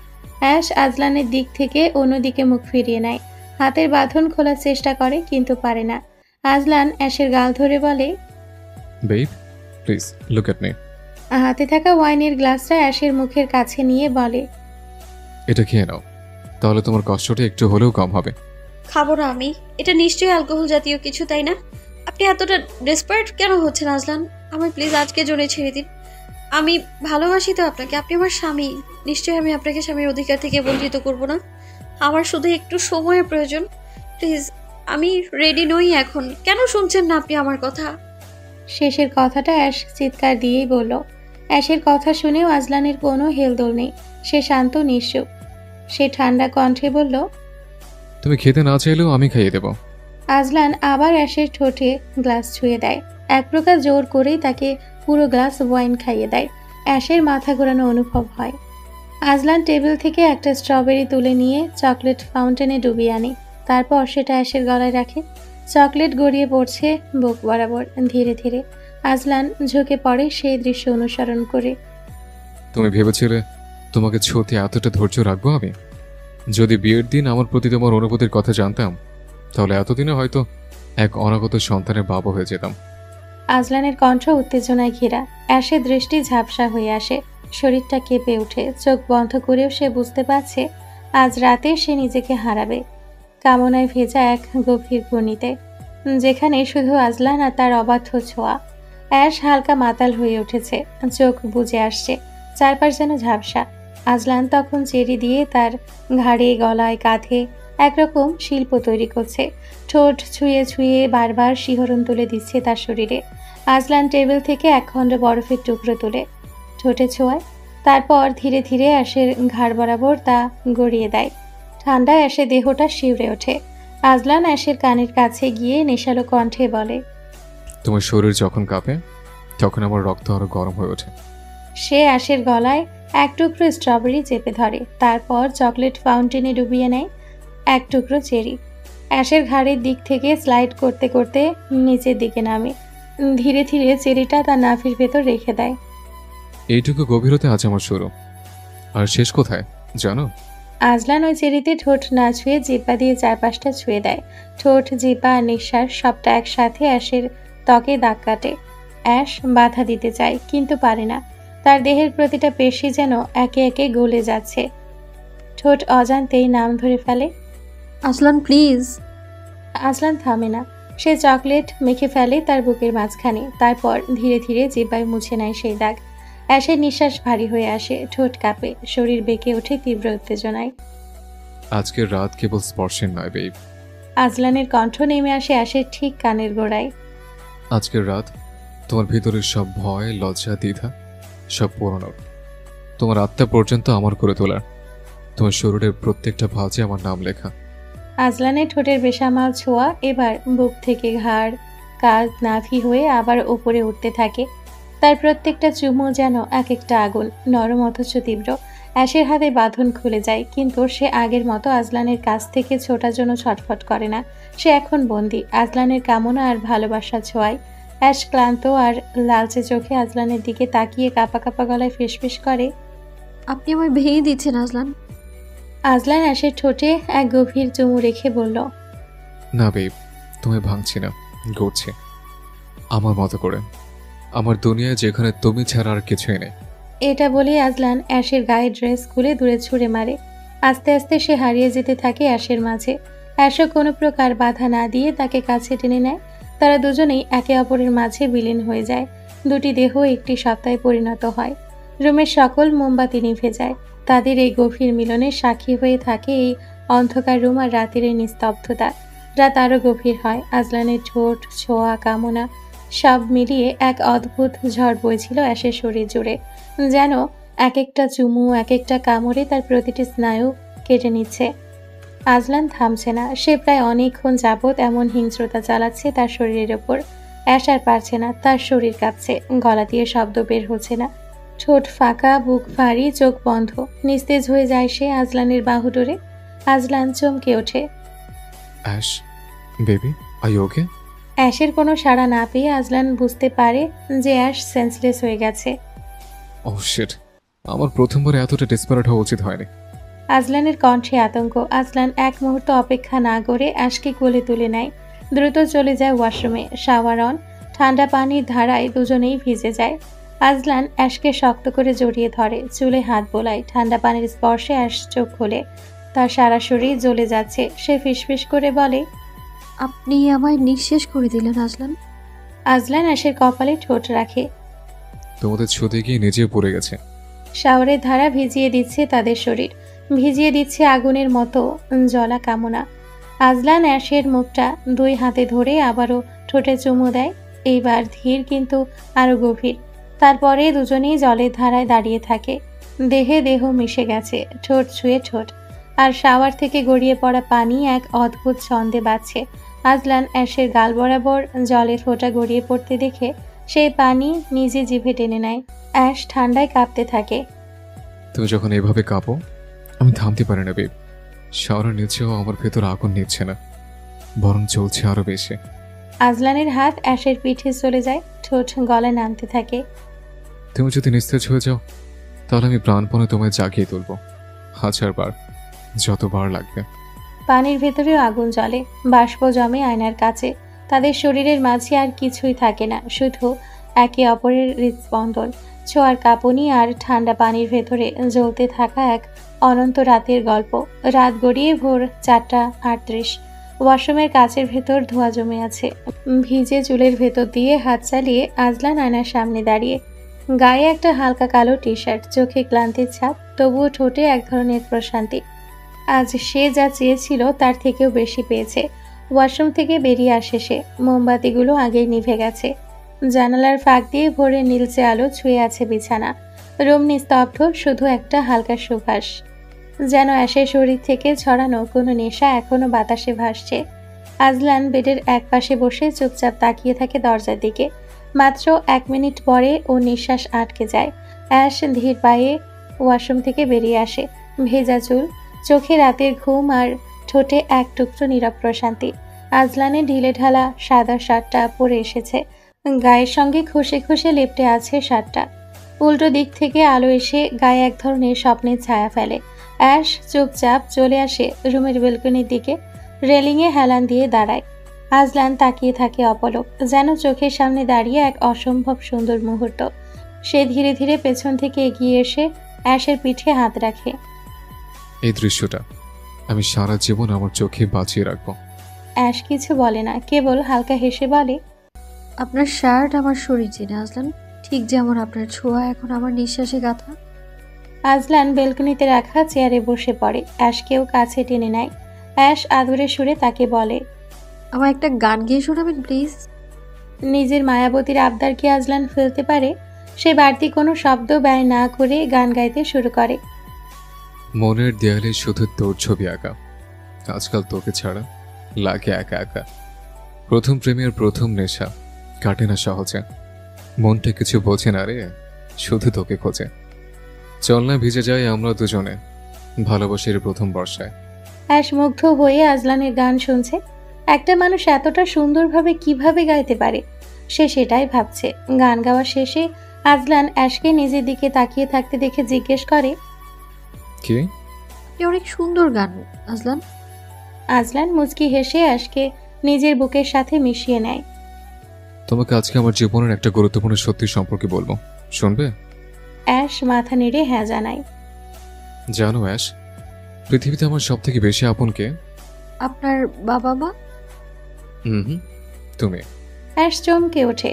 অ্যাশ আজলানের দিক থেকে অন্যদিকে মুখ ফিরিয়ে নেয়। হাতের বাঁধন খোলার চেষ্টা করে কিন্তু পারে না। আজলান অ্যাশের গাল ধরে বলে, babe, please look at me. হাতে থাকা ওয়াইনের গ্লাসটা অ্যাশের মুখের কাছে নিয়ে বলে, এটা খেয়ে নাও, তাহলে তোমার কষ্টটা একটু হলেও কম হবে। খাবো না আমি। এটা নিশ্চয়ই অ্যালকোহল জাতীয় কিছু, তাই না? আপনি এতটা ডেসপারেট কেন হচ্ছেন আজলান? আমায় প্লিজ আজকের জন্য ছেড়ে দিন। আমি ভালোবাসি তো আপনাকে, আপনি আমার স্বামী। নিশ্চয়ই আমি আপনাকে স্বামীর অধিকার থেকে বঞ্চিত করব না। আমার শুধু একটু সময়ের প্রয়োজন। প্লিজ, আমি রেডি নই এখন। কেন শুনছেন না আপনি আমার কথা? শেষের কথাটা অ্যাশ চিৎকার দিয়েই বলল। অ্যাশের কথা শুনেও আজলানের কোনো হেলদোল নেই। সে শান্ত নিশ্চুপ। সে ঠান্ডা কণ্ঠে বলল, তুমি খেতে না চাইলেও আমি খাইয়ে দেবো। আজলান আবার অ্যাশের ঠোঁটে গ্লাস ছুঁয়ে দেয়। এক প্রকার জোর করেই তাকে পুরো গ্লাস ওয়াইন খাইয়ে দেয়। অ্যাশের মাথা ঘোরানো অনুভব হয়। আজলান টেবিল থেকে একটা স্ট্রবেরি তুলে নিয়ে চকলেট ফাউন্টেনে ডুবিয়ে আনে। তারপর সেটা অ্যাশের গলায় রাখে। চকলেট গড়িয়ে পড়ছে বুক বরাবর। ধীরে ধীরে আজলান ঝুঁকে পড়ে সেই দৃশ্য অনুসরণ করে। তুমি ভেবেছিলে তোমাকে ছুঁতে এতটা ধৈর্য রাখবো আমি? যদি বিয়ের দিন আমার প্রতি তোমার অনুভূতির কথা জানতাম, তাহলে এতদিনে হয়তো এক অনাগত সন্তানের বাবা হয়ে যেতাম। আজলানের কণ্ঠ উত্তেজনায় ঘেরা। অ্যাশের দৃষ্টি ঝাপসা হয়ে আসে। শরীরটা কেঁপে ওঠে। চোখ বন্ধ করেও সে বুঝতে পারছে আজ রাতে সে নিজেকে হারাবে কামনায় ভেজা এক গভীর গণিতে, যেখানে শুধু আজলান আর তার অবাধ্য ছোঁয়া। অ্যাশ হালকা মাতাল হয়ে উঠেছে। চোখ বুজে আসছে। চারপাশ যেন ঝাপসা। আজলান তখন চেরি দিয়ে তার ঘাড়ে, গলায়, কাঁধে একরকম শিল্প তৈরি করছে। ঠোঁট ছুঁয়ে ছুঁয়ে বারবার শিহরণ তুলে দিচ্ছে তার শরীরে। আজলান টেবিল থেকে এক খণ্ড বরফের টুকরো তুলে ঠোঁটে ছোঁয়ায়। তারপর ধীরে ধীরে অ্যাশের ঘাড় বরাবর তা গড়িয়ে দেয়। ঠান্ডায় অ্যাশের দেহটা শিউরে ওঠে। আজলান অ্যাশের কানের কাছে গিয়ে নেশালো কণ্ঠে বলে, তোমার শরীর যখন কাঁপে তখন আমার রক্ত আরো গরম হয়ে ওঠে। সে অ্যাশের গলায় এক টুকরো স্ট্রবেরি চেপে ধরে। তারপর চকলেট ফাউন্টেনে ডুবিয়ে নেয় এক টুকরো চেরি। অ্যাশের ঘাড়ের দিক থেকে স্লাইড করতে করতে নিচের দিকে নামে। ধীরে ধীরে চেরিটা তার নাভির ভেতর রেখে দেয়। এইটুকু গভীরতা আজ আমার শুরু। আর শেষ কোথায় জানো? আজলান ওই চেরিতে ঠোঁট না ছুঁয়ে জিহ্বা দিয়ে চারপাশটা ছুঁয়ে দেয়। ঠোঁট, জিহ্বা আর নিঃশ্বাস সবটা একসাথে অ্যাশের ত্বকে দাগ কাটে। অ্যাশ বাধা দিতে চায় কিন্তু পারে না। তার দেহের প্রতিটা পেশি যেন একে একে গলে যাচ্ছে। ঠোঁট অজান্তেই নাম ধরে ফেলে। আজলান প্লিজ। আজলান থামে না। সে চকলেট মেখে ফেলে তার বুকের মাঝখানে। তারপর ধীরে ধীরে জিহ্বায় মুছে নেয় সেই দাগ। অ্যাশের নিঃশ্বাস ভারী হয়ে আসে। ঠোঁট কাঁপে। শরীর বেঁকে ওঠে তীব্র উত্তেজনায়। আজকের রাত কেবল স্পর্শের নয় বেব। আজলানের কণ্ঠ নেমে আসে অ্যাশের ঠিক কানের গোড়ায়। আজকের রাত তোমার ভিতরের সব ভয়, লজ্জা, দ্বিধা সব পুরনো। তোমার আত্মা পর্যন্ত আমার করে তোলার। তোমার শরীরের প্রত্যেকটা ভাঁজে আমার নাম লেখা। আজলানের ঠোঁটের বেসামাল ছোঁয়া এবার বুক থেকে ঘাড়, কাঁধ, নাভি হয়ে আবার উপরে উঠতে থাকে। তার প্রত্যেকটা চুমু যেন এক একটা আগুন, নরম অথচ তীব্র। অ্যাশের হাতে বাঁধন খুলে যায়, কিন্তু সে আগের মতো আজলানের কাছ থেকে ছোটার জন্য ছটফট করে না। সে এখন বন্দী আজলানের কামনা আর ভালোবাসা ছোঁয়ায়। অ্যাশ ক্লান্ত আর লালচে চোখে আজলানের দিকে তাকিয়ে কাঁপা কাঁপা গলায় ফিসফিস করে, আপনি আমায় ভেঙে দিচ্ছেন আজলান। আজলান অ্যাশের ঠোঁটে এক গভীর চুমু রেখে বলল, না বেব, তুমি ভাঙছি না, গড়ছি আমার মতো করে। আমার দুনিয়ায় যেখানে তুমি ছাড়া আর কিছুই নেই। এটা বলে আজলান অ্যাশের গায়ে ড্রেস খুলে দূরে ছুঁড়ে মারে। আস্তে আস্তে সে হারিয়ে যেতে থাকে অ্যাশের মাঝে। অ্যাশও কোনো প্রকার বাধা না দিয়ে তাকে কাছে টেনে নেয়। তারা দুজনেই একে অপরের মাঝে বিলীন হয়ে যায়। দুটি দেহ একটি সত্তায় পরিণত হয়। রুমের সকল মোমবাতি নিভে যায়। তাদের এই গভীর মিলনের সাক্ষী হয়ে থাকে এই অন্ধকার রুম আর রাতের এই নিস্তব্ধতা। রাত আরও গভীর হয়। আজলানের ঠোঁট, ছোঁয়া, কামনা সব মিলিয়ে এক অদ্ভুত ঝড় বইছিল অ্যাশের শরীর জুড়ে। যেন এক একটা চুমু, এক একটা কামড়ে তার প্রতিটি স্নায়ু কেটে নিচ্ছে। আজলান থামছে না। সে প্রায় অনেকক্ষণ যাবৎ এমন হিংস্রতা চালাচ্ছে তার শরীরের ওপর। অ্যাশ আর পারছে না। তার শরীর কাঁপছে। গলা দিয়ে শব্দ বের হচ্ছে না। ঠোঁট ফাঁকা, বুক ভারী, চোখ বন্ধ। নিস্তেজ হয়ে যায় সে আজলানের বাহু ডোরে। আজলান চমকে ওঠে। Ash, baby, are you okay? অ্যাশের কোনো সাড়া না পেয়ে আজলান বুঝতে পারে যে অ্যাশ সেন্সলেস হয়ে গেছে। ওহ শিট, আমার প্রথমবার এতটা ডেসপারেট হওয়া উচিত হয়নি। আজলানের কণ্ঠে আতঙ্ক। আজলান এক মুহূর্ত অপেক্ষা না করে অ্যাশকে কোলে তুলে নেয়। দ্রুত চলে যায় ওয়াশরুমে। Shower on. ঠান্ডা পানির ধারায় দুজনেই ভিজে যায়। আজলান অ্যাশকে শক্ত করে জড়িয়ে ধরে, চুলে হাত বোলায়। ঠান্ডা পানির স্পর্শে অ্যাশ চোখ খোলে। তার সারা শরীর জ্বলে যাচ্ছে। সে ফিসফিস করে বলে, আপনি আমায় নিঃশেষ করে দিলেন আজলান। আজলান অ্যাশের কপালে ঠোঁট রাখে। তোমাদের ছুতে গিয়ে নিজেও পড়ে গেছে। শাওয়ারের ধারা ভিজিয়ে দিচ্ছে তাদের শরীর, ভিজিয়ে দিচ্ছে আগুনের মতো জ্বলা কামনা। আজলান অ্যাশের মুখটা দুই হাতে ধরে আবারও ঠোঁটে চুমু দেয়। এইবার ধীর কিন্তু আরো গভীর। তারপরে দুজনেই জলের ধারায় দাঁড়িয়ে থাকে। দেহে দেহ মিশে গেছে, ঠোঁট ছুঁয়ে ঠোঁট। আর শাওয়ার থেকে গড়িয়ে পড়া পানি এক অদ্ভুত ছন্দে বাজছে। আজলান অ্যাশের গাল বরাবর জলের ফোঁটা গড়িয়ে পড়তে দেখে সেই পানি নিজে জিভে টেনে নেয়। অ্যাশ ঠান্ডায় কাঁপতে থাকে। তুমি যখন এভাবে কাঁপো আমি থামতে পারি না বেব। শাওয়ারের নিচেও আমার ভেতর আগুন নিচ্ছে না, বরং চলছে আরো বেশি। আজলানের হাত অ্যাশের পিঠে চলে যায়, ঠোঁট গলায় নামতে থাকে। তুমি যদি নিস্তেজ হয়ে যাও তাহলে আমি প্রাণপণে তোমায় জাগিয়ে তুলবো, 1000 বার, যতবার লাগবে। পানির ভেতরেও আগুন জ্বলে, বাষ্প জমে আয়নার কাছে। তাদের শরীরের মাঝে আর কিছুই থাকে না, শুধু একে অপরের হৃদস্পন্দন, ছোঁয়ার কাঁপুনি আর ঠান্ডা পানির ভেতরে জ্বলতে থাকা এক অনন্ত রাতের গল্প। রাত গড়িয়ে ভোর 4:38। ওয়াশরুমের কাচের ভেতর ধোঁয়া জমে আছে। ভিজে চুলের ভেতর দিয়ে হাত চালিয়ে আজলান আয়নার সামনে দাঁড়িয়ে। গায়ে একটা হালকা কালো টি শার্ট, চোখে ক্লান্তির ছাপ, তবুও ঠোঁটে এক ধরনের প্রশান্তি। আজ সে যা চেয়েছিল তার থেকেও বেশি পেয়েছে। ওয়াশরুম থেকে বেরিয়ে আসে সে। মোমবাতিগুলো আগেই নিভে গেছে। জানালার ফাঁক দিয়ে ভোরের নীলচে আলো ছুঁয়ে আছে বিছানা। রুম নিস্তব্ধ, শুধু একটা হালকা সুবাস, যেন অ্যাশের শরীর থেকে ছড়ানো কোনো নেশা এখনো বাতাসে ভাসছে। আজলান বেডের এক পাশে বসে চুপচাপ তাকিয়ে থাকে দরজার দিকে। মাত্র 1 মিনিট পরে ওর নিঃশ্বাস আটকে যায়। অ্যাশ ধীর পায়ে ওয়াশরুম থেকে বেরিয়ে আসে। ভেজা চুল, চোখে রাতের ঘুম আর ঠোঁটে এক টুকরো নীরব প্রশান্তি। আজলানে ঢিলে ঢালা সাদা শার্টটা পরে এসেছে। গায়ের সঙ্গে খসে খসে লেপ্টে আছে শার্টটা। উল্টো দিক থেকে আলো এসে গায়ে এক ধরনের স্বপ্নের ছায়া ফেলে। অ্যাশ চুপচাপ চলে আসে রুমের বেলকনির দিকে, রেলিংয়ে হেলান দিয়ে দাঁড়ায়। আজলান তাকিয়ে থাকে অপলক, যেন চোখের সামনে দাঁড়িয়ে এক অসম্ভব সুন্দর মুহূর্ত। সে ধীরে ধীরে পেছন থেকে এগিয়ে এসে অ্যাশের পিঠে হাত রাখে। এই দৃশ্যটা আমি সারা জীবন আমার চোখে বাঁচিয়ে রাখবো। অ্যাশ কিছু বলে না, কেবল হালকা হেসে বলে, আপনার শার্ট আমার শরীর চেনে আজলান, ঠিক যেমন আপনার ছোঁয়া এখন আমার নিঃশ্বাসে গাঁথা। আজলান বেলকনিতে রাখা চেয়ারে বসে পড়ে। অ্যাশকেও কাছে টেনে নেয়। অ্যাশ আদরের সুরে তাকে বলে, আমার একটা গান গেয়ে শোনাবেন প্লিজ। নিজের মায়াবতীর আবদার কি আজলান ফেলতে পারে? সে বাড়তি কোনো শব্দ ব্যয় না করে গান গাইতে শুরু করে। মনের দেয়ালে শুধু তোর ছবি আঁকা, আজকাল তোকে ছাড়া লাগে একা একা। প্রথম প্রেমের প্রথম নেশা কাটে না সহজে, মনটা কিছু বোঝে না রে, শুধু তোকে খোঁজে। চল না ভিজে যাই আমরা দুজনে ভালোবাসার প্রথম বর্ষায়। অ্যাশ মুগ্ধ হয়ে আজলানের গান শুনছে। একটা মানুষ এতটা সুন্দরভাবে কিভাবে গাইতে পারে, সে সেটাই ভাবছে। গান গাওয়া শেষে আজলান অ্যাশকে নিজের দিকে তাকিয়ে থাকতে দেখে জিজ্ঞেস করে, কি? আপনি অনেক সুন্দর গান আজলান। আজলান মুচকি হেসে অ্যাশকে নিজের বুকের সাথে মিশিয়ে নেয়। তোমাকে আজকে আমার জীবনের একটা গুরুত্বপূর্ণ সত্যি সম্পর্কে বলবো, শুনবে? অ্যাশ মাথা নেড়ে হ্যাঁ জানায়। জানো অ্যাশ, পৃথিবীতে আমার সব থেকে বেশি আপন কে? আপনার বাবা মা। হুম, তুমি। অ্যাশ চমকে ওঠে।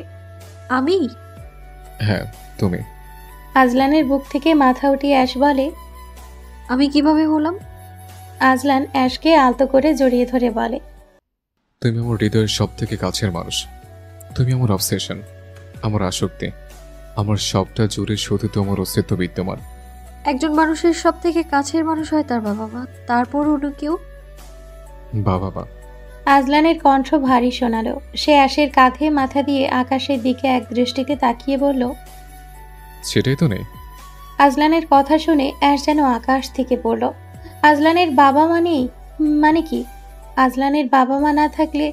আমি? হ্যাঁ, তুমি। আজলানের বুক থেকে মাথা উঠিয়ে অ্যাশ বলে, আমি কিভাবে হলাম? আজলান অ্যাশকে আলতো করে জড়িয়ে ধরে বলে, তুমি আমার হৃদয়ের সব থেকে কাছের মানুষ। তুমি আমার অবসেশন, আমার আসক্তি, আমার সবটা জুড়ে শুধু তোমার অস্তিত্ব বিদ্যমান। একজন মানুষের সব থেকে কাছের মানুষ হয় তার বাবা মা, তারপর অন্য কেউ? বাবা মা। আজলানের কণ্ঠ ভারী শোনালো। সে অ্যাশের কাঁধে মাথা দিয়ে আকাশের দিকে এক দৃষ্টিতে তাকিয়ে বলল, সেটাই তো নেই। আজলানের কথা শুনে অ্যাশ যেন আকাশ থেকে পড়ল। আজলানের বাবা মানে কি? আজলানের বাবা মা না থাকলে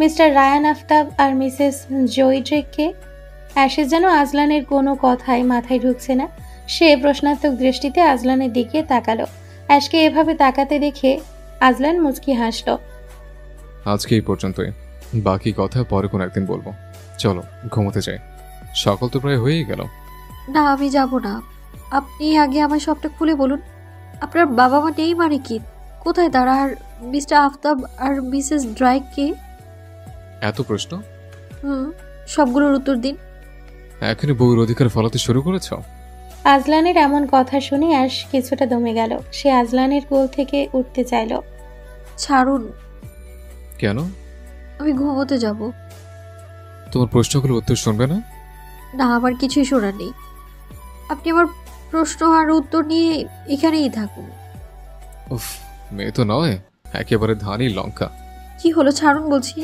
মিস্টার রায়ান আফতাব আর মিসেস জয়ী ড্রেককে? অ্যাশের যেন আজলানের কোনো কথাই মাথায় ঢুকছে না। সে প্রশ্নাত্মক দৃষ্টিতে আজলানের দিকে তাকালো। অ্যাশকে এভাবে তাকাতে দেখে আজলান মুচকি হাসল। আজকে এই পর্যন্তই, বাকি কথা পরে কোনো একদিন বলবো। চলো ঘুমোতে যাই, সকাল তো প্রায় হয়েই গেল। না, আমি যাব না। আপনি আগে আমার সবটা খুলে বলুন। আপনার বাবা মা নেই মানে কি? কোথায় তারা? আর মিস্টার আফতাব আর মিসেস ড্রাইক কে? এত প্রশ্ন? সবগুলোর উত্তর দিন। এখনই বউয়ের অধিকার ফলাতে শুরু করেছ? আজলানের এমন কথা শুনে অ্যাশ কিছুটা দমে গেল। সে আজলানের কোল থেকে উঠতে চাইল। ছাড়ুন, কেন? আমি ঘুমোতে যাব। তোমার প্রশ্নগুলোর উত্তর শুনবে না? না, আমার কিছুই শোনার নেই। আপনি আমার প্রশ্ন আর উত্তর নিয়ে এখানেই থাকুন। উফ, মেয়ে তো নয়, একেবারে ধানি লঙ্কা। কি হলো? ছাড়ুন বলছি।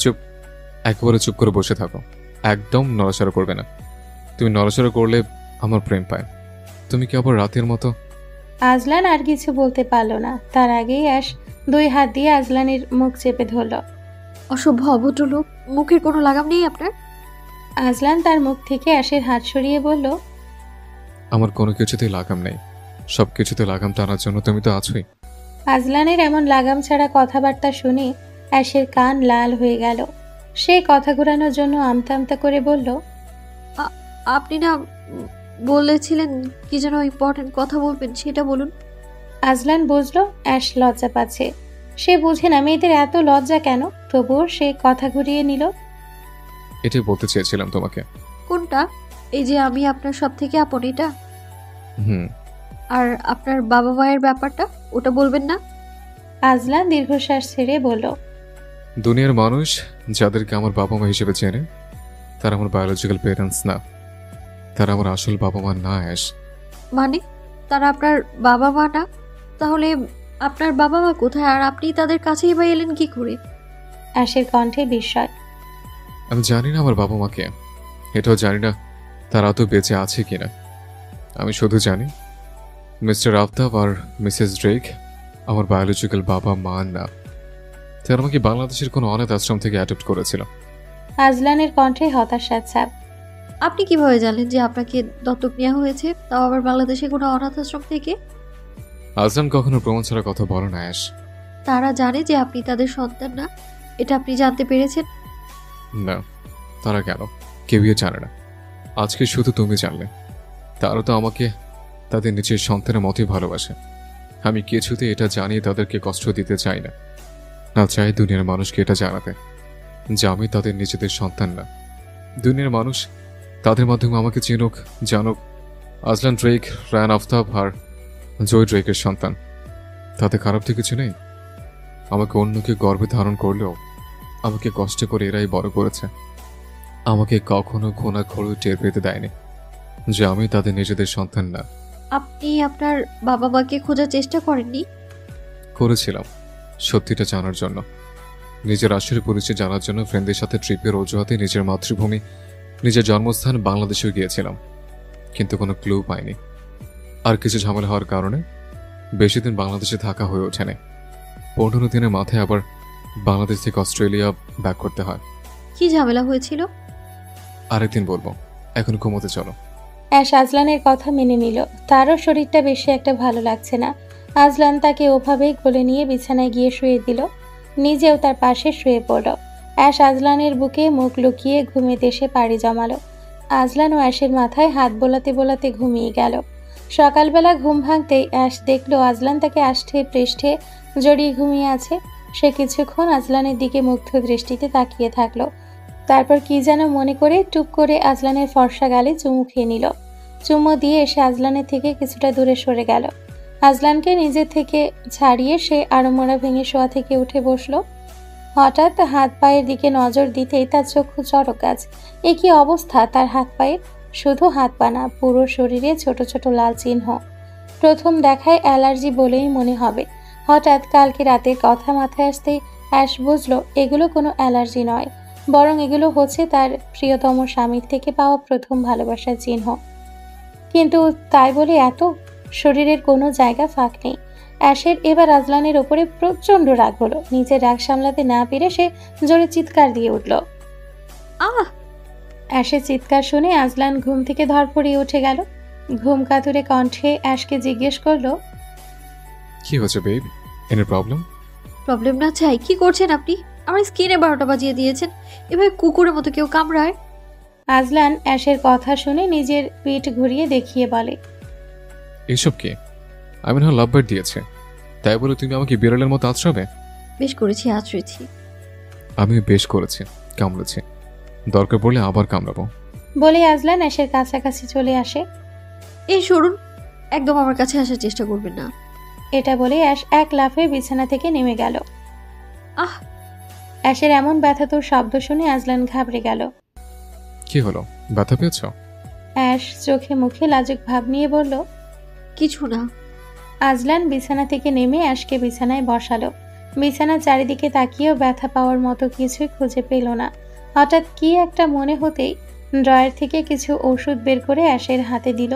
চুপ, একেবারে চুপ করে বসে থাকো, একদম নড়াচড়া করবে না। তুমি নড়াচড়া করলে আমার প্রেম পায়। তুমি কি আবার রাতের মতো? আজলান আর কিছু বলতে পারল না। তার আগেই অ্যাশ 2 হাত দিয়ে আজলানের মুখ চেপে ধরল। অসভ্য অভদ্র লোক, মুখের কোনো লাগাম নেই আপনার। আজলান তার মুখ থেকে অ্যাশের হাত সরিয়ে বলল, আমার কোনো কিছুতেই লাগাম নেই, সব কিছুতে লাগাম টানার জন্য তুমি তো আছোই। আজলানের এমন লাগাম ছাড়া কথাবার্তা শুনে অ্যাশের কান লাল হয়ে গেল। সে কথা ঘোরানোর জন্য আমতা আমতা করে বলল, আপনি না বলেছিলেন কি যেন ইম্পর্টেন্ট কথা বলবেন, সেটা বলুন। আজলান বুঝলো অ্যাশ লজ্জা পাচ্ছে। সে বুঝে না মেয়েদের এত লজ্জা কেন, তবুও সে কথা ঘুরিয়ে নিল। এটাই বলতে চেয়েছিলাম তোমাকে। কোনটা? এই যে আমি আপনার সব থেকে আপন, এটা? হুম। আর আপনার বাবা মায়ের ব্যাপারটা, ওটা বলবেন না? আজলান দীর্ঘশ্বাস ছেড়ে বলল, দুনিয়ার মানুষ যাদেরকে আমার বাবা মা হিসেবে চেনে, তারা আমার বায়োলজিক্যাল পেরেন্টস না, তারা আমার আসল বাবা মা না। অ্যাশ, মানে তারা আপনার বাবা মা না? তাহলে আপনার বাবা মা কোথায়? আর আপনি তাদের কাছেই বা এলেন কি করে? অ্যাশের কণ্ঠে বিস্ময়। আমি জানি না আমার বাবা মাকে, এটাও জানি না তারা তো বেঁচে আছে কিনা। আমি শুধু জানি মিস্টার আফতাব আর মিসেস ড্রেক আমার বায়োলজিক্যাল বাবা মা না। তারা আমাকে বাংলাদেশের কোনো অনাথ আশ্রম থেকে অ্যাডপ্ট করেছিল। আজলানের কণ্ঠে হতাশার ছাপ। আপনি কিভাবে জানলেন যে আপনাকে দত্তক নেওয়া হয়েছে, তাও আবার বাংলাদেশে কোনো অনাথ আশ্রম থেকে? আজলান কখনো প্রমাণ ছাড়া কথা বলো না অ্যাশ। তারা জানে যে আপনি তাদের সন্তান না, এটা আপনি জানতে পেরেছেন? না, তারা কেন, কেউই জানে না। আজকে শুধু তুমি জানলে। তারা তো আমাকে তাদের নিজের সন্তানের মতোই ভালোবাসে। আমি কিছুতে এটা জানিয়ে তাদেরকে কষ্ট দিতে চাই না, না চাই দুনিয়ার মানুষকে এটা জানাতে যে আমি তাদের নিজেদের সন্তান না। দুনিয়ার মানুষ তাদের মাধ্যমে আমাকে চিনুক, জানুক আজলান ড্রেক রায়ান আফতাব আর জয় ড্রেকের সন্তান। তাতে খারাপ তো কিছু নেই। আমাকে অন্যকে গর্ভে ধারণ করলেও আমাকে কষ্ট করে এরাই বড় করেছে। আমাকে কখনো ঘোনা খড়ু টের পেতে দেয়নি যে আমি তাদের নিজেদের সন্তান না। আপনি আপনার বাবা মাকে খোঁজার চেষ্টা করেননি? করেছিলাম, সত্যিটা জানার জন্য, নিজের আসল পরিচয় জানার জন্য। ফ্রেন্ডদের সাথে ট্রিপের অজুহাতে নিজের মাতৃভূমি, নিজের জন্মস্থান বাংলাদেশেও গিয়েছিলাম, কিন্তু কোনো ক্লু পাইনি। আর কিছু ঝামেলা হওয়ার কারণে বেশি দিন বাংলাদেশে থাকা হয়ে ওঠেনি। 15 দিনের মাথায় আবার বাংলাদেশ থেকে অস্ট্রেলিয়া ব্যাক করতে হয়। কি ঝামেলা হয়েছিল? আরেকদিন বলবো, এখন ঘুমোতে চলো। অ্যাশ আজলানের কথা মেনে নিল। তারও শরীরটা বেশি একটা ভালো লাগছে না। আজলান তাকে ওভাবেই কোলে নিয়ে বিছানায় গিয়ে শুয়ে দিল, নিজেও তার পাশে শুয়ে পড়ল। অ্যাশ আজলানের বুকে মুখ লুকিয়ে ঘুমে দেশে পাড়ি জমালো। আজলান ও অ্যাশের মাথায় হাত বোলাতে বোলাতে ঘুমিয়ে গেল। সকালবেলা ঘুম ভাঙতেই অ্যাশ দেখল আজলান তাকে আষ্ঠে পৃষ্ঠে জড়িয়ে ঘুমিয়ে আছে। সে কিছুক্ষণ আজলানের দিকে মুগ্ধ দৃষ্টিতে তাকিয়ে থাকলো। তারপর কি যেন মনে করে টুপ করে আজলানের ফর্সা গালে চুমু খেয়ে নিল। চুমু দিয়ে এসে আজলানের থেকে কিছুটা দূরে সরে গেল। আজলানকে নিজের থেকে ছাড়িয়ে সে আড়মোড়া ভেঙে শোয়া থেকে উঠে বসলো। হঠাৎ হাত পায়ের দিকে নজর দিতেই তার চক্ষু চড়ক গাছ। এ কি অবস্থা তার হাত পায়ের! শুধু হাত পা না, পুরো শরীরে ছোট ছোট লাল চিহ্ন। প্রথম দেখায় অ্যালার্জি বলেই মনে হবে। হঠাৎ কালকে রাতের কথা মাথায় আসতেই অ্যাশ বুঝলো এগুলো কোনো অ্যালার্জি নয়, বরং এগুলো হচ্ছে তার প্রিয়তম স্বামীর থেকে পাওয়া প্রথম ভালোবাসার চিহ্ন। কিন্তু তাই বলে এত শরীরের কোনো জায়গা ফাঁক নেই। অ্যাশের এবার আজলানের ওপরে প্রচণ্ড রাগ হলো। নিজের রাগ সামলাতে না পেরে সে জোরে চিৎকার দিয়ে উঠল। আহ! অ্যাশের চিৎকার শুনে আজলান ঘুম থেকে ধরফড়িয়ে উঠে গেল। ঘুম কাতুরে কণ্ঠে অ্যাশকে জিজ্ঞেস করলো, কি হয়েছে বেব? Any problem? প্রবলেম না চাই, কি করছেন আপনি? আমার স্কিনে 12টা বাজিয়ে দিয়েছেন। এভাবে কুকুরের মতো কেউ কামড়ায়? আজলান অ্যাশের কথা শুনে নিজের পিঠ ঘুরিয়ে দেখিয়ে বলে, এসব কি? আমি না লাভ বার্ড দিয়েছে, তাই বলে তুমি আমাকে বিড়ালের মতো আঁচড়াবে? বেশ করেছি, আছড়েছি। আমি বেশ করেছি, কামড়েছি, দরকার পড়লে আবার কামড়াবো। বলে আজলান অ্যাশের কাছাকাছি চলে আসে। এই সরুন, একদম আমার কাছে আসার চেষ্টা করবেন না। এটা বলে অ্যাশ এক লাফে বিছানা থেকে নেমে গেল। আহ! অ্যাশের এমন ব্যথাতুর শব্দ শুনে আজলান ঘাবড়ে গেল। কি হলো, ব্যথা পেয়েছ? অ্যাশ চোখে মুখে লাজুক ভাব নিয়ে বলল। কিছু না। আজলান বিছানা থেকে নেমে অ্যাশকে বিছানায় বসালো। বিছানার চারিদিকে তাকিয়েও ব্যথা পাওয়ার মতো কিছুই খুঁজে পেল না। হঠাৎ কি একটা মনে হতেই ড্রয়ার থেকে কিছু ওষুধ বের করে অ্যাশের হাতে দিল।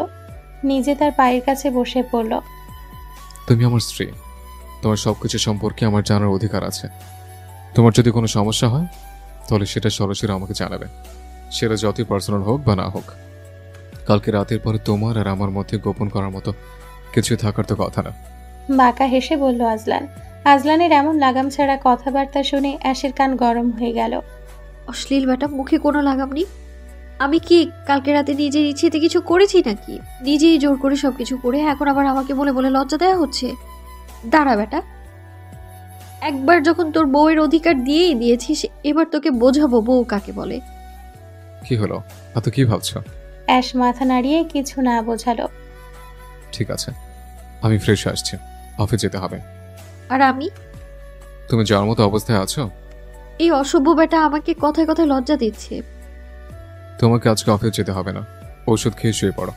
নিজে তার পায়ের কাছে বসে পড়ল। তুমি আমার স্ত্রী, তোমার সবকিছু সম্পর্কে আমার জানার অধিকার আছে। তোমার যদি কোনো সমস্যা হয় তাহলে সেটা সরাসরি আমাকে জানাবে, সেটা যতই পার্সোনাল হোক বা না হোক। কালকে রাতের পরে তোমার আর আমার মধ্যে গোপন করার মতো কিছু থাকার তো কথা না। বাঁকা হেসে বলল আজলান। আজলানের এমন লাগাম ছাড়া কথাবার্তা শুনে অ্যাশের কান গরম হয়ে গেল। অশ্লীল বেটা, মুখে কোনো লাগাম নেই। আমি কি কালকে রাতে নিজের ইচ্ছেতে কিছু করেছি নাকি? নিজেই জোর করে সবকিছু করে এখন আবার আমাকে বলে বলে লজ্জা দেওয়া হচ্ছে? দাঁড়া বেটা, একবার যখন তোর বউয়ের অধিকার দিয়েই দিয়েছিস, এবার তোকে বোঝাবো বউ কাকে বলে। কি হলো, এত কি ভাবছো? অ্যাশ মাথা নাড়িয়ে কিছু না বোঝালো। ঠিক আছে, আমি ফ্রেশ আসছি, অফিস যেতে হবে। আর আমি? তুমি যাওয়ার মতো অবস্থায় আছো? এই অসভ্য বেটা আমাকে কথায় কথায় লজ্জা দিচ্ছে। তোমাকে আজকে অফিস যেতে হবে না, ওষুধ খেয়ে শুয়ে পড়ো।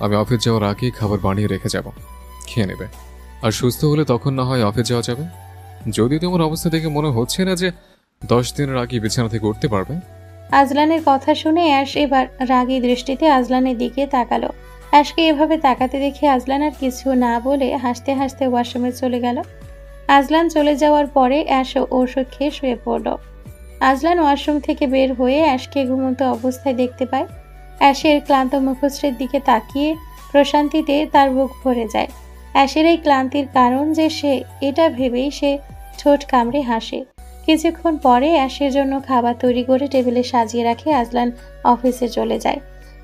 আমি অফিস যাওয়ার আগেই খাবার বানিয়ে রেখে যাব, খেয়ে নেবে। আর সুস্থ হলে তখন না হয় অফিস যাওয়া যাবে। যদি তোমার অবস্থা দেখে মনে হচ্ছে না যে 10 দিনের আগে বিছানা থেকে উঠতে পারবে। আজলানের কথা শুনে অ্যাশ এবার রাগী দৃষ্টিতে আজলানের দিকে তাকালো। অ্যাশকে এভাবে তাকাতে দেখে আজলান আর কিছু না বলে হাসতে হাসতে ওয়াশরুমে চলে গেল। আজলান চলে যাওয়ার পরে অ্যাশও ওষুধ খেয়ে শুয়ে পড়ল। আজলান ওয়াশরুম থেকে বের হয়ে অ্যাশকে ঘুমন্ত অবস্থায় দেখতে পায়। অ্যাশের ক্লান্ত মুখশ্রীর দিকে তাকিয়ে প্রশান্তিতে তার বুক ভরে যায়। অ্যাশের এই ক্লান্তির কারণ যে সে, এটা ভেবেই সে ঠোঁট কামড়ে হাসে। কিছুক্ষণ পরে অ্যাশের জন্য খাবার তৈরি করে টেবিলে সাজিয়ে রাখে আজলান অফিসে চলে যায়।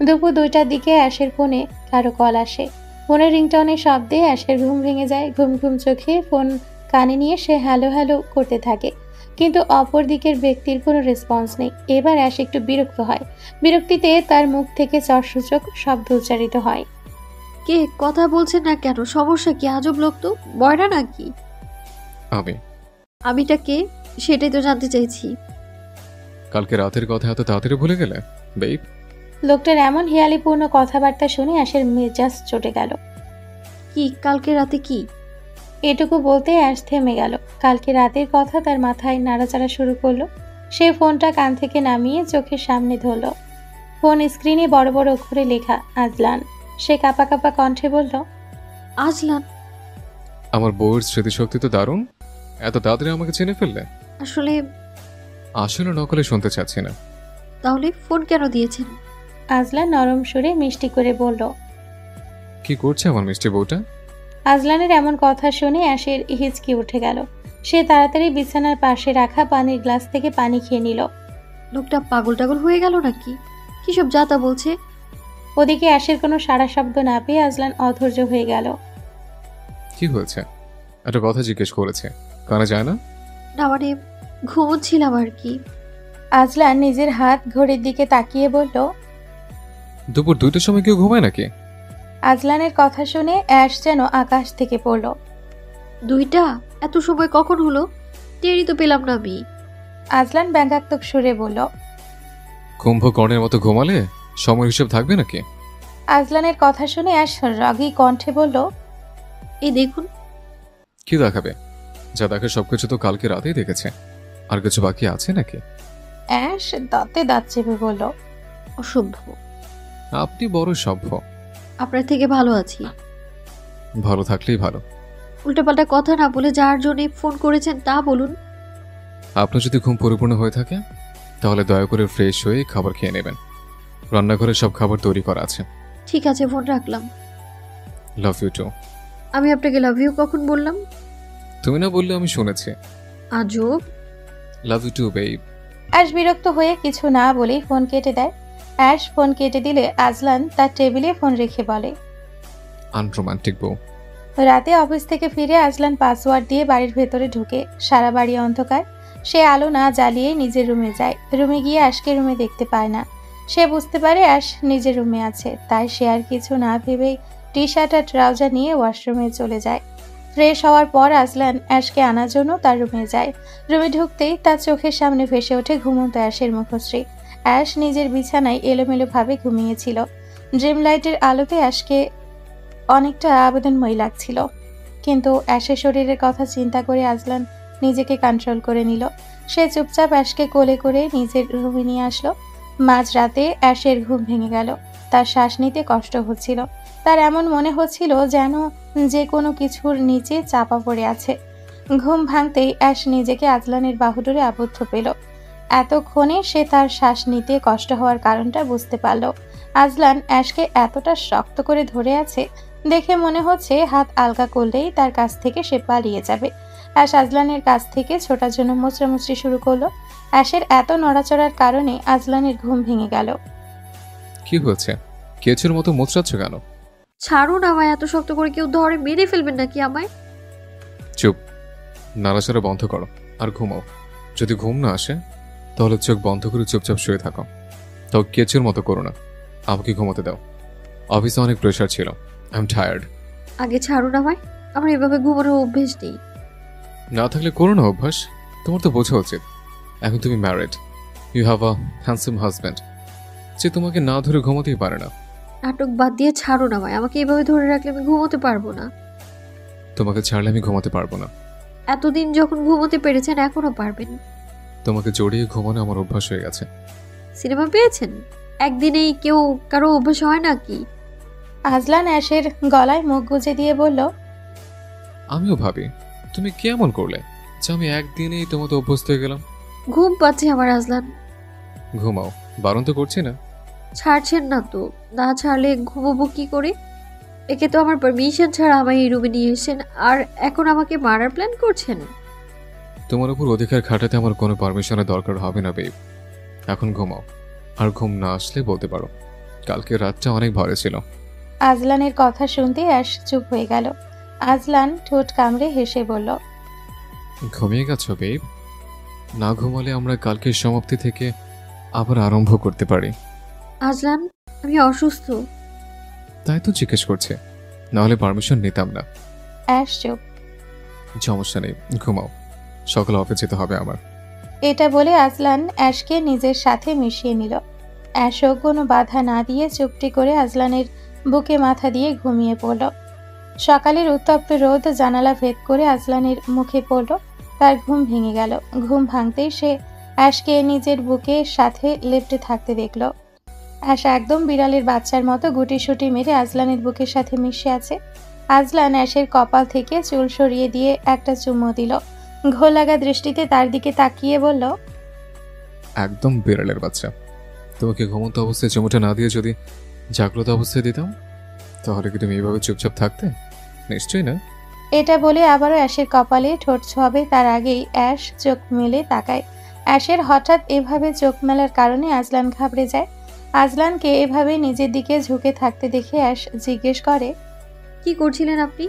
দুপুর 2টার দিকে অ্যাশের ফোনে কারো কল আসে। ফোনের রিংটনের শব্দে অ্যাশের ঘুম ভেঙে যায়। ঘুম ঘুম চোখে ফোন কানে নিয়ে সে হ্যালো হ্যালো করতে থাকে, কিন্তু অপর দিকের ব্যক্তির কোনো রেসপন্স নেই। এবার অ্যাশ একটু বিরক্ত হয়। বিরক্তিতে তার মুখ থেকে চরসূচক শব্দ উচ্চারিত হয়। কে কথা বলছে না কেন? সমস্যা কি? আজব লোক তো, বয়রা নাকি? আমিটা কে সেটাই তো জানতে চাইছি। কালকে রাতের কথা এত তাড়াতাড়ি ভুলে গেলে বেব? লোকটার এমন হেয়ালিপূর্ণ কথাবার্তা শুনে অ্যাশের মেজাজ চটে গেল। কি কালকে রাতে কি? এটুকু বলতে অ্যাশ থেমে গেল। কালকে রাতের কথা তার মাথায় নাড়াচাড়া শুরু করলো। সে ফোনটা কান থেকে নামিয়ে চোখের সামনে ধরল। ফোন স্ক্রিনে বড় বড় অক্ষরে লেখা আজলান। সে কাঁপা কাঁপা কণ্ঠে বলল, আজলান? আমার বউয়ের স্মৃতিশক্তি তো দারুণ, এত তাড়াতাড়ি আমাকে চিনে ফেললে। আসলে আসলে নকলে শুনতে চাচ্ছি না। তাহলে ফোন কেন দিয়েছেন? আজলান নরম সুরে মিষ্টি করে বলল। কি করছে আমার মিষ্টি বউটা? আজলানের এমন কথা শুনে অ্যাশের হিচকি উঠে গেল। সে তাড়াতাড়ি বিছানার পাশে রাখা পানির গ্লাস থেকে পানি খেয়ে নিল। লোকটা পাগল টাগল হয়ে গেল নাকি? কিসব যাতা বলছে? ওদিকে অ্যাশের কোনো সাড়া শব্দ না পেয়ে আজলান অধৈর্য হয়ে গেল। কি হয়েছে? একটা কথা জিজ্ঞেস করেছে, কানে যায় না? না মানে ঘুমোচ্ছিলাম আর কি। আজলান নিজের হাত ঘড়ির দিকে তাকিয়ে বলল। দুপুর 2টার সময় কেউ ঘুমায় নাকি? আজলানের কথা শুনে অ্যাশ যেন আকাশ থেকে পড়ল। 2টা? এত সময় কখন হলো? টেরই তো পেলাম না আমি। আজলান ব্যঙ্গাত্মক সুরে বলল। কুম্ভকর্ণের মতো ঘুমালে সময় হিসেব থাকবে নাকি? আজলানের কথা শুনে অ্যাশ রাগী কণ্ঠে বলল। এই দেখুন। কি দেখাবে? যা দেখে সবকিছু তো কালকে রাতেই দেখেছে, আর কিছু বাকি আছে নাকি? অ্যাশ দাঁতে দাঁত চেপে বলল। অসভ্য। আপনি বড় সভ্য। আপনার থেকে ভালো আছি। ভালো থাকলেই ভালো। উল্টাপাল্টা কথা না বলে যার জন্য ফোন করেছেন তা বলুন। আপনার যদি ঘুম পরিপূর্ণ হয়ে থাকে তাহলে দয়া করে ফ্রেশ হয়ে খাবার খেয়ে নেবেন। রান্নাঘরে সব খাবার তৈরি করা আছে। ঠিক আছে, ফোন রাখলাম। Love you too. আমি আপনাকে লাভ ইউ কখন বললাম? তুমি না বললে আমি শুনেছি। আজব। Love you too babe. Ash বিরক্ত হয়ে কিছু না বলেই ফোন কেটে দেয়। অ্যাশ ফোন কেটে দিলে আজলান তার টেবিলে ফোন রেখে বলে। আনরোমান্টিক বউ। রাতে অফিস থেকে ফিরে আজলান পাসওয়ার্ড দিয়ে বাড়ির ভেতরে ঢুকে। সারা বাড়ি অন্ধকার। সে আলো না জ্বালিয়ে নিজের রুমে যায়। রুমে গিয়ে অ্যাশকে রুমে দেখতে পায় না। সে বুঝতে পারে অ্যাশ নিজের রুমে আছে, তাই সে আর কিছু না ভেবেই টি শার্ট আর ট্রাউজার নিয়ে ওয়াশরুমে চলে যায়। ফ্রেশ হওয়ার পর আজলান অ্যাশকে আনার জন্য তার রুমে যায়। রুমে ঢুকতেই তার চোখের সামনে ভেসে ওঠে ঘুমন্ত অ্যাশের মুখশ্রী। অ্যাশ নিজের বিছানায় এলোমেলোভাবে ঘুমিয়েছিল। ড্রিম লাইটের আলোতে অ্যাশকে অনেকটা আবেদনময়ী লাগছিল, কিন্তু অ্যাশের শরীরের কথা চিন্তা করে আজলান নিজেকে কন্ট্রোল করে নিল। সে চুপচাপ অ্যাশকে কোলে করে নিজের রুমে নিয়ে আসলো। মাঝরাতে অ্যাশের ঘুম ভেঙে গেল। তার শ্বাস নিতে কষ্ট হচ্ছিল। তার এমন মনে হচ্ছিল যেন যে কোনো কিছুর নিচে চাপা পড়ে আছে। ঘুম ভাঙতেই অ্যাশ নিজেকে আজলানের বাহুডোরে আবদ্ধ পেল। এতক্ষণে সে তার শ্বাস নিতে কষ্ট হওয়ার কারণটা বুঝতে পারল। আজলান অ্যাশকে এতটা শক্ত করে ধরে আছে দেখে মনে হচ্ছে হাত আলগা করলেই তার কাছ থেকে সে পালিয়ে যাবে। অ্যাশ আজলানের কাছ থেকে ছোটার জন্য মোচড়ামুচড়ি শুরু করলো। অ্যাশের এত নড়াচড়ার কারণে আজলানের ঘুম ভেঙে গেল। কি হয়েছে? কেচুর মতো মোচড়াচ্ছ কেন? ছাড়ুন আমায়, এত শক্ত করে কেউ ধরে মেরে ফেলবেন নাকি আমায়? চুপ। নাড়াচাড়া বন্ধ করো আর ঘুমাও। যদি ঘুম না আসে তাহলে চোখ বন্ধ করে চুপচাপ শুয়ে থাকো। তাও কেচুর মতো করো না। আমাকে ঘুমোতে দাও। অফিসে অনেক প্রেশার ছিল। I am tired. আগে ছাড়ুন আমায়, আমার এভাবে ঘুমানোর অভ্যেস নেই। না থাকলে করো না অভ্যাস। তোমার তো বোঝা উচিত এখন তুমি married. You have a handsome husband যে তোমাকে না ধরে ঘুমোতেই পারে না। নাটক বাদ দিয়ে ছাড়ুন আমায়, আমাকে এভাবে ধরে রাখলে আমি ঘুমোতে পারবো না। তোমাকে ছাড়লে আমি ঘুমাতে পারবো না। এতদিন যখন ঘুমোতে পেরেছেন এখনো পারবেন? তোমাকে জড়িয়ে ঘুমানো আমার অভ্যাস হয়ে গেছে। সিনেমা পেয়েছেন? একদিনেই কেউ কারো অভ্যাস হয় নাকি? আজলান অ্যাশের গলায় মুখ গুজে দিয়ে বলল। আমিও ভাবি তুমি কেমন করলে যে আমি একদিনেই তোমাতে অভ্যস্ত হয়ে গেলাম। ঘুম পাচ্ছে আমার আজলান। ঘুমাও, বারণ তো করছি না। ছাড়ছেন না তো। না ছাড়লে ঘুমোবো কি করে? একে তো আমার পারমিশন ছাড়া আমায় এই রুমে নিয়ে এসেছেন, আর এখন আমাকে মারার প্ল্যান করছেন। তোমার উপর অধিকার খাটাতে আমার কোনো পারমিশনের দরকার হবে না বেব। এখন ঘুমাও, আর ঘুম না আসলে বলতে পারো কালকে রাতটা অনেক ভয় ছিল। আজলানের কথা শুনতে অ্যাশ চুপ হয়ে গেল। আজলান ঠোঁট কামড়ে হেসে বলল। ঘুমিয়ে গেছো বেব? না ঘুমালে আমরা কালকের সমাপ্তি থেকে আবার আরম্ভ করতে পারি। আজলান, আমি অসুস্থ। তাই তো জিজ্ঞেস করছে, নাহলে পারমিশন নিতাম না। অ্যাশ চুপ। সমস্যা নেই, ঘুমাও। সকালে অফিস যেতে হবে আমার। এটা বলে আজলান অ্যাশকে নিজের সাথে মিশিয়ে নিল। অ্যাশও কোনো বাধা না দিয়ে চুপটি করে আজলানের বুকে মাথা দিয়ে ঘুমিয়ে পড়ল। সকালের উত্তপ্ত রোদ জানালা ভেদ করে আজলানের মুখে পড়ল। তার ঘুম ভেঙে গেল। ঘুম ভাঙতেই সে অ্যাশকে নিজের বুকের সাথে লেপ্টে থাকতে দেখল। অ্যাশ একদম বিড়ালের বাচ্চার মতো গুটিসুটি মেরে আজলানের বুকের সাথে মিশে আছে। আজলান অ্যাশের কপাল থেকে চুল সরিয়ে দিয়ে একটা চুমো দিল। ঘোর লাগা দৃষ্টিতে তার দিকে তাকিয়ে বলল। একদম বিড়ালের বাচ্চা। তোমাকে ঘুমন্ত অবস্থায় চুমুটা না দিয়ে যদি জাগ্রত অবস্থায় দিতাম তাহলে কি তুমি এইভাবে চুপচাপ থাকতে? নিশ্চয়ই না। এটা বলে আবারও অ্যাশের কপালে ঠোঁট ছোঁয়াবে তার আগেই অ্যাশ চোখ মেলে তাকায়। অ্যাশের হঠাৎ এভাবে চোখ মেলার কারণে আজলান ঘাবড়ে যায়। আজলানকে এভাবে নিজের দিকে ঝুঁকে থাকতে দেখে অ্যাশ জিজ্ঞেস করে। কি করছিলেন আপনি?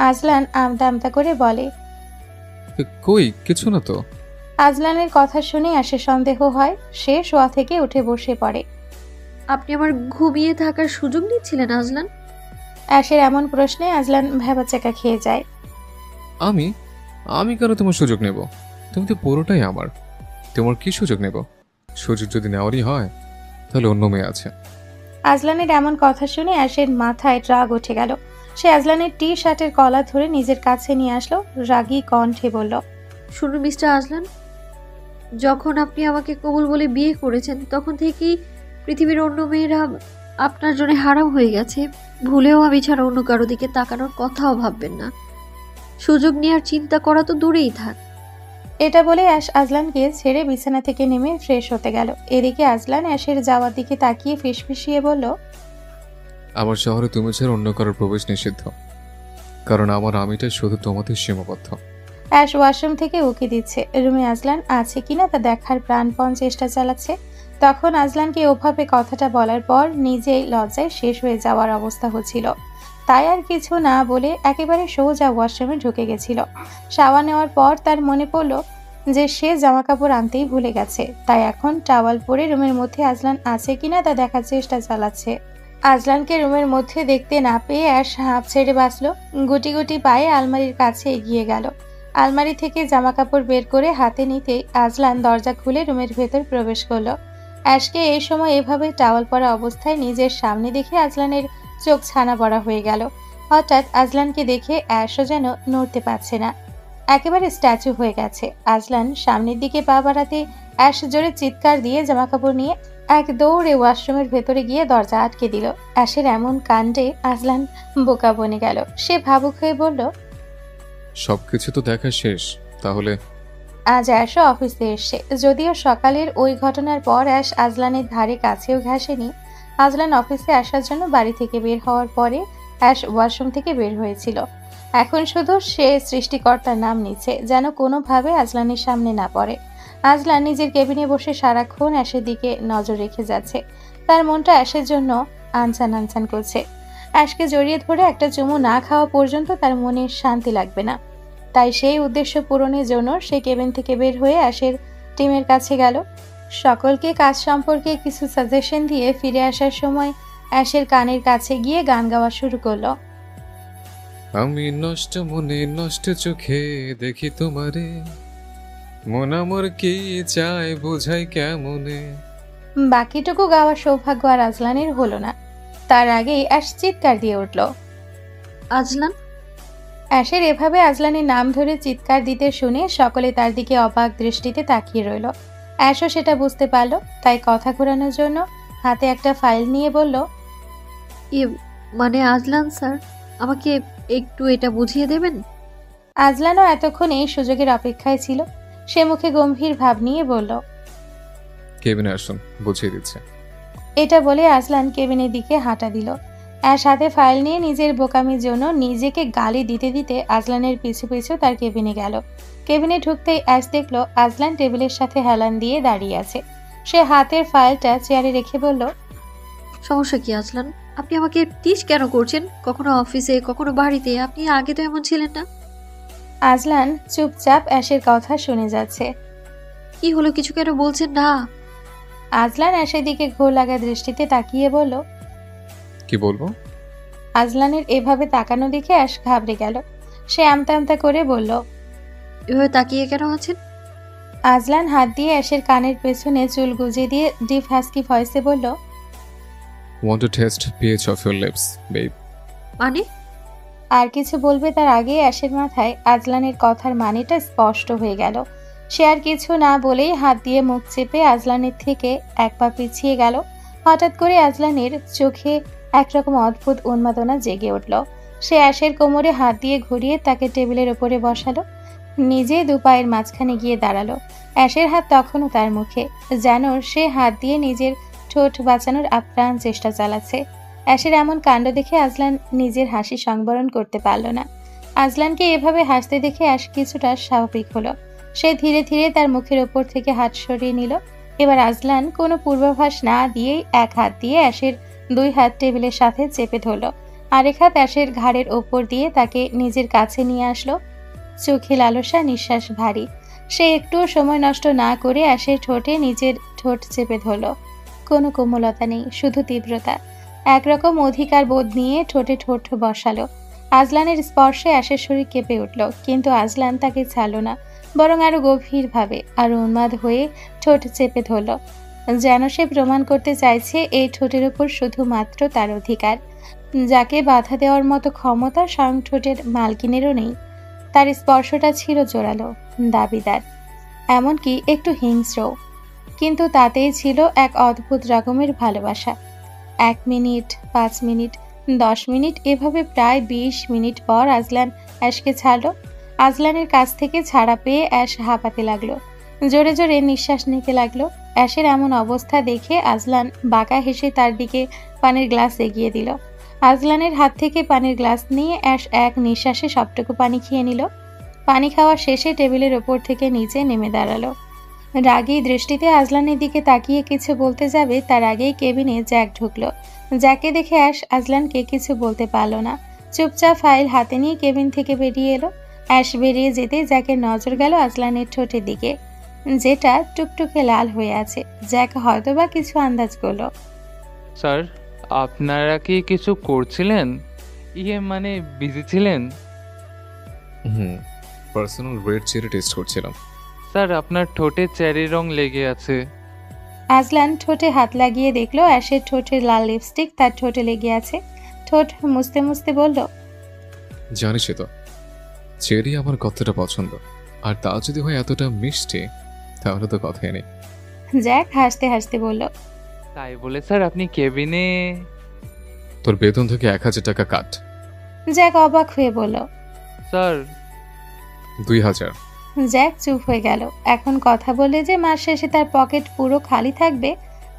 আজলান আমতা আমতা করে বলে। কই কিছু না তো। আজলানের কথা শুনে অ্যাশের সন্দেহ হয়। সে শোয়া থেকে উঠে বসে পড়ে। আপনি আমার ঘুমিয়ে থাকার সুযোগ নিচ্ছিলেন আজলান? অ্যাশের এমন প্রশ্নে আজলান ভ্যাবাচ্যাকা খেয়ে যায়। আমি আমি কেন তোমার সুযোগ নেব? তুমি তো পুরোটাই আমার। তোমার কি সুযোগ নেব? সুযোগ যদি নেওয়ারই হয় তাহলে অন্য মেয়ে আছে। আজলানের এমন কথা শুনে অ্যাশের মাথায় রাগ উঠে গেল। সে আজলানের টি শার্টের কলার ধরে নিজের কাছে নিয়ে আসলো। রাগী কণ্ঠে বলল। শুনুন মিস্টার আজলান, যখন আপনি আমাকে কবুল বলে বিয়ে করেছেন তখন থেকেই পৃথিবীর অন্য মেয়েরা আপনার জন্য হারাম হয়ে গেছে। ভুলেও আমি ছাড়া অন্য কারো দিকে তাকানোর কথাও ভাববেন না। সুযোগ নেওয়ার চিন্তা করা তো দূরেই থাক। এটা বলে অ্যাশ আজলানকে ছেড়ে বিছানা থেকে নেমে ফ্রেশ হতে গেল। এদিকে আজলান অ্যাশের যাওয়ার দিকে তাকিয়ে ফিসফিসিয়ে বলল। আমার শহরে তুমি ছাড়া অন্য কারোর প্রবেশ নিষিদ্ধ। কারণ আমার আমিটা শুধু তোমাদের সীমাবদ্ধ। অ্যাশ ওয়াশরুম থেকে উকি দিচ্ছে। রুমে আজলান আছে কিনা তা দেখার প্রাণপণ চেষ্টা চালাচ্ছে। তখন আজলানকে ওভাবে কথাটা বলার পর নিজেই লজ্জায় শেষ হয়ে যাওয়ার অবস্থা হচ্ছিল। তাই আর কিছু না বলে একেবারে সোজা ওয়াশরুমে ঢুকে গেছিল। শাওয়ার নেওয়ার পর তার মনে পড়ল যে সে জামা কাপড় আনতেই ভুলে গেছে। তাই এখন টাওয়াল পরে রুমের মধ্যে আজলান আছে কিনা তা দেখার চেষ্টা চালাচ্ছে। আজলানকে রুমের মধ্যে দেখতে না পেয়ে অ্যাশ হাঁপ ছেড়ে বাঁচল। গুটি গুটি পায়ে আলমারির কাছে এগিয়ে গেল। আলমারি থেকে জামা কাপড় বের করে হাতে নিতেই আজলান দরজা খুলে রুমের ভেতর প্রবেশ করলো। অ্যাশকে এই সময় এভাবে টাওয়াল পরা অবস্থায় নিজের সামনে দেখে আজলানের চোখ ছানা বড়া হয়ে গেল। হঠাৎ আজলানকে দেখে অ্যাশও যেন নড়তে পারছে না, একেবারে স্ট্যাচু হয়ে গেছে। আজলান সামনের দিকে পা বাড়াতে অ্যাশ জোরে চিৎকার দিয়ে জামাকাপড় নিয়ে এক দৌড়ে ওয়াশরুমের ভেতরে গিয়ে দরজা আটকে দিল। অ্যাশের এমন কাণ্ডে আজলান বোকা বনে গেল। সে ভাবুক হয়ে বলল, সবকিছু তো দেখা শেষ, তাহলে? আজ অ্যাশও অফিসে এসছে। যদিও সকালের ওই ঘটনার পর অ্যাশ আজলানের ধারে কাছেও ঘেঁষেনি। আজলান অফিসে আসার জন্য বাড়ি থেকে বের হওয়ার পরে অ্যাশ ওয়াশরুম থেকে বের হয়েছিল। এখন শুধু সে সৃষ্টিকর্তার নাম নিচ্ছে যেন কোনোভাবে আজলানের সামনে না পড়ে। আজলান নিজের কেবিনে বসে সারাক্ষণ অ্যাশের দিকে নজর রেখে যাচ্ছে। তার মনটা অ্যাশের জন্য আনচান আনচান করছে। অ্যাশকে জড়িয়ে ধরে একটা চুমু না খাওয়া পর্যন্ত তার মনে শান্তি লাগবে না। তাই সেই উদ্দেশ্য পূরণের জন্য সে কেবিন থেকে বের হয়ে অ্যাশের টিমের কাছে গেল। সকলকে কাজ সম্পর্কে কিছু সাজেশন দিয়ে ফিরে আসার সময় অ্যাশের কানের কাছে গিয়ে গান গাওয়া শুরু করলো। আমি নষ্ট মনে নষ্ট চোখে দেখি তোমারে, মন আমার কি চায় বোঝাই কেমনে। বাকিটুকু গাওয়ার সৌভাগ্য আর আজলানের হলো না। তার আগেই অ্যাশ চিৎকার দিয়ে উঠল। আজলান, অ্যাশের এভাবে আজলানের নাম ধরে চিৎকার দিতে শুনে সকলে তার দিকে অবাক দৃষ্টিতে তাকিয়ে রইল। অ্যাশও সেটা বুঝতে পারল, তাই কথা ঘোরানোর জন্য হাতে একটা ফাইল নিয়ে বলল, মানে আজলান স্যার, আমাকে একটু এটা বুঝিয়ে দেবেন? আজলানও এতক্ষণ এই সুযোগের অপেক্ষায় ছিল। সে মুখে গম্ভীর ভাব নিয়ে বলল, কেবিনে আসুন, বুঝিয়ে দিচ্ছে। এটা বলে আজলান কেবিনের দিকে হাঁটা দিল। অ্যাশ হাতে ফাইল নিয়ে নিজের বোকামির জন্য নিজেকে গালি দিতে দিতে আজলানের পিছু পিছু তার কেবিনে গেল। কেবিনে ঢুকতেই অ্যাশ দেখল আজলান টেবিলের সাথে হেলান দিয়ে দাঁড়িয়ে আছে। সে হাতের ফাইলটা চেয়ারে রেখে বলল, সমস্যা কি আজলান? আপনি আমাকে টিচ কেন করছেন? কখনো অফিসে, কখনো বাড়িতে। আপনি আগে তো এমন ছিলেন না। আজলান চুপচাপ অ্যাশের কথা শুনে যাচ্ছে। কি হলো, কিছু কেন বলছেন না? আজলান অ্যাশের দিকে ঘোর লাগা দৃষ্টিতে তাকিয়ে বলল। কি বলবো? আজলানের এভাবে তাকানো দেখে অ্যাশ ঘাবড়ে গেল। সে আমতা আমতা করে বলল, এভাবে তাকিয়ে কেন আছেন? আজলান হাত দিয়ে অ্যাশের কানের পেছনে চুল গুজে দিয়ে ডিপ হাস্কি ভয়েসে বলল, Want to test pH of your lips, babe? মানে? আর কিছু বলবে তার আগে অ্যাশের মাথায় আজলানের কথার মানেটা স্পষ্ট হয়ে গেল। সে আর কিছু না বলেই হাত দিয়ে মুখ চেপে আজলানের থেকে এক পা পিছিয়ে গেল। হঠাৎ করে আজলানের চোখে একরকম অদ্ভুত উন্মাদনা জেগে উঠল। সে অ্যাশের কোমরে হাত দিয়ে ঘুরিয়ে তাকে টেবিলের ওপরে বসালো। নিজে দুপায়ের মাঝখানে গিয়ে দাঁড়ালো। অ্যাশের হাত তখনও তার মুখে, যেন সে হাত দিয়ে নিজের ঠোঁট বাঁচানোর আপ্রাণ চেষ্টা চালাচ্ছে। অ্যাশের এমন কাণ্ড দেখে আজলান নিজের হাসি সংবরণ করতে পারল না। আজলানকে এভাবে হাসতে দেখে অ্যাশ কিছুটা স্বাভাবিক হলো। সে ধীরে ধীরে তার মুখের ওপর থেকে হাত সরিয়ে নিল। এবার আজলান কোনো পূর্বাভাস না দিয়েই এক হাত দিয়ে অ্যাশের দুই হাত টেবিলের সাথে চেপে ধরল। আরেক হাত অ্যাশের ঘাড়ের ওপর দিয়ে তাকে নিজের কাছে নিয়ে আসলো। চোখে লালসা, নিঃশ্বাস ভারী। সে একটুও সময় নষ্ট না করে অ্যাশের ঠোঁটে নিজের ঠোঁট চেপে ধরল। কোনো কোমলতা নেই, শুধু তীব্রতা। একরকম অধিকার বোধ নিয়ে ঠোঁটে ঠোঁট বসালো। আজলানের স্পর্শে অ্যাশের শরীর কেঁপে উঠল, কিন্তু আজলান তাকে ছাড়ল না, বরং আরো গভীরভাবে, আরো উন্মাদ হয়ে ঠোঁট চেপে ধরল, যেন সে প্রমাণ করতে চাইছে এই ঠোঁটের উপর শুধুমাত্র তার অধিকার, যাকে বাধা দেওয়ার মতো ক্ষমতা স্বয়ং ঠোঁটের মালকিনেরও নেই। তার স্পর্শটা ছিল জোরালো, দাবিদার, এমনকি একটু হিংস্র, কিন্তু তাতেই ছিল এক অদ্ভুত রকমের ভালোবাসা। 1 মিনিট, 5 মিনিট, 10 মিনিট, এভাবে প্রায় 20 মিনিট পর আজলান অ্যাশকে ছাড়ল। আজলানের কাছ থেকে ছাড়া পেয়ে অ্যাশ হাঁপাতে লাগলো, জোরে জোরে নিঃশ্বাস নিতে লাগলো। অ্যাশের এমন অবস্থা দেখে আজলান বাঁকা হেসে তার দিকে পানির গ্লাস এগিয়ে দিল। আজলানের হাত থেকে পানির গ্লাস নিয়ে অ্যাশ এক নিঃশ্বাসে সবটুকু পানি খেয়ে নিল। পানি খাওয়া শেষে টেবিলের ওপর থেকে নিচে নেমে দাঁড়ালো। রাগী দৃষ্টিতে আজলানের দিকে তাকিয়ে কিছু বলতে যাবে তার আগেই কেবিনে জ্যাক ঢুকলো। জ্যাককে দেখে অ্যাশ আজলানকে কিছু বলতে পারল না। চুপচাপ ফাইল হাতে নিয়ে কেবিন থেকে বেরিয়ে এলো। অ্যাশ বেরিয়ে যেতে জ্যাকের নজর গেল আজলানের ঠোঁটের দিকে, যেটা টুকটুকে লাল হয়ে আছে। জ্যাক হয়তোবা কিছু আন্দাজ করলো। স্যার, আপনারা কি কিছু করছিলেন? মানে বিজি ছিলেন? পার্সোনাল রেড চেরি টেস্ট করছিলাম। স্যার, আপনার ঠোঁটে চেরি রং লেগে আছে। আজলান ঠোঁটে হাত লাগিয়ে দেখলো অ্যাশের ঠোঁটের লাল লিপস্টিক তার ঠোঁটে লেগে আছে। ঠোঁট মুছতে মুছতে বলল, জানিসই তো চেরি আমার কতটা পছন্দ, আর তা যদি হয় এতটা মিষ্টি তাহলে তো কথাই নেই। জ্যাক হাসতে হাসতে বলল, তাই বলে স্যার আপনি কেবিনে? তোর বেতন থেকে 1000 টাকা কাট। জ্যাক অবাক হয়ে বলল, স্যার 2000। জ্যাক চুপ হয়ে গেল। এখন কথা বলে যে মাস শেষে তার পকেট পুরো খালি থাকবে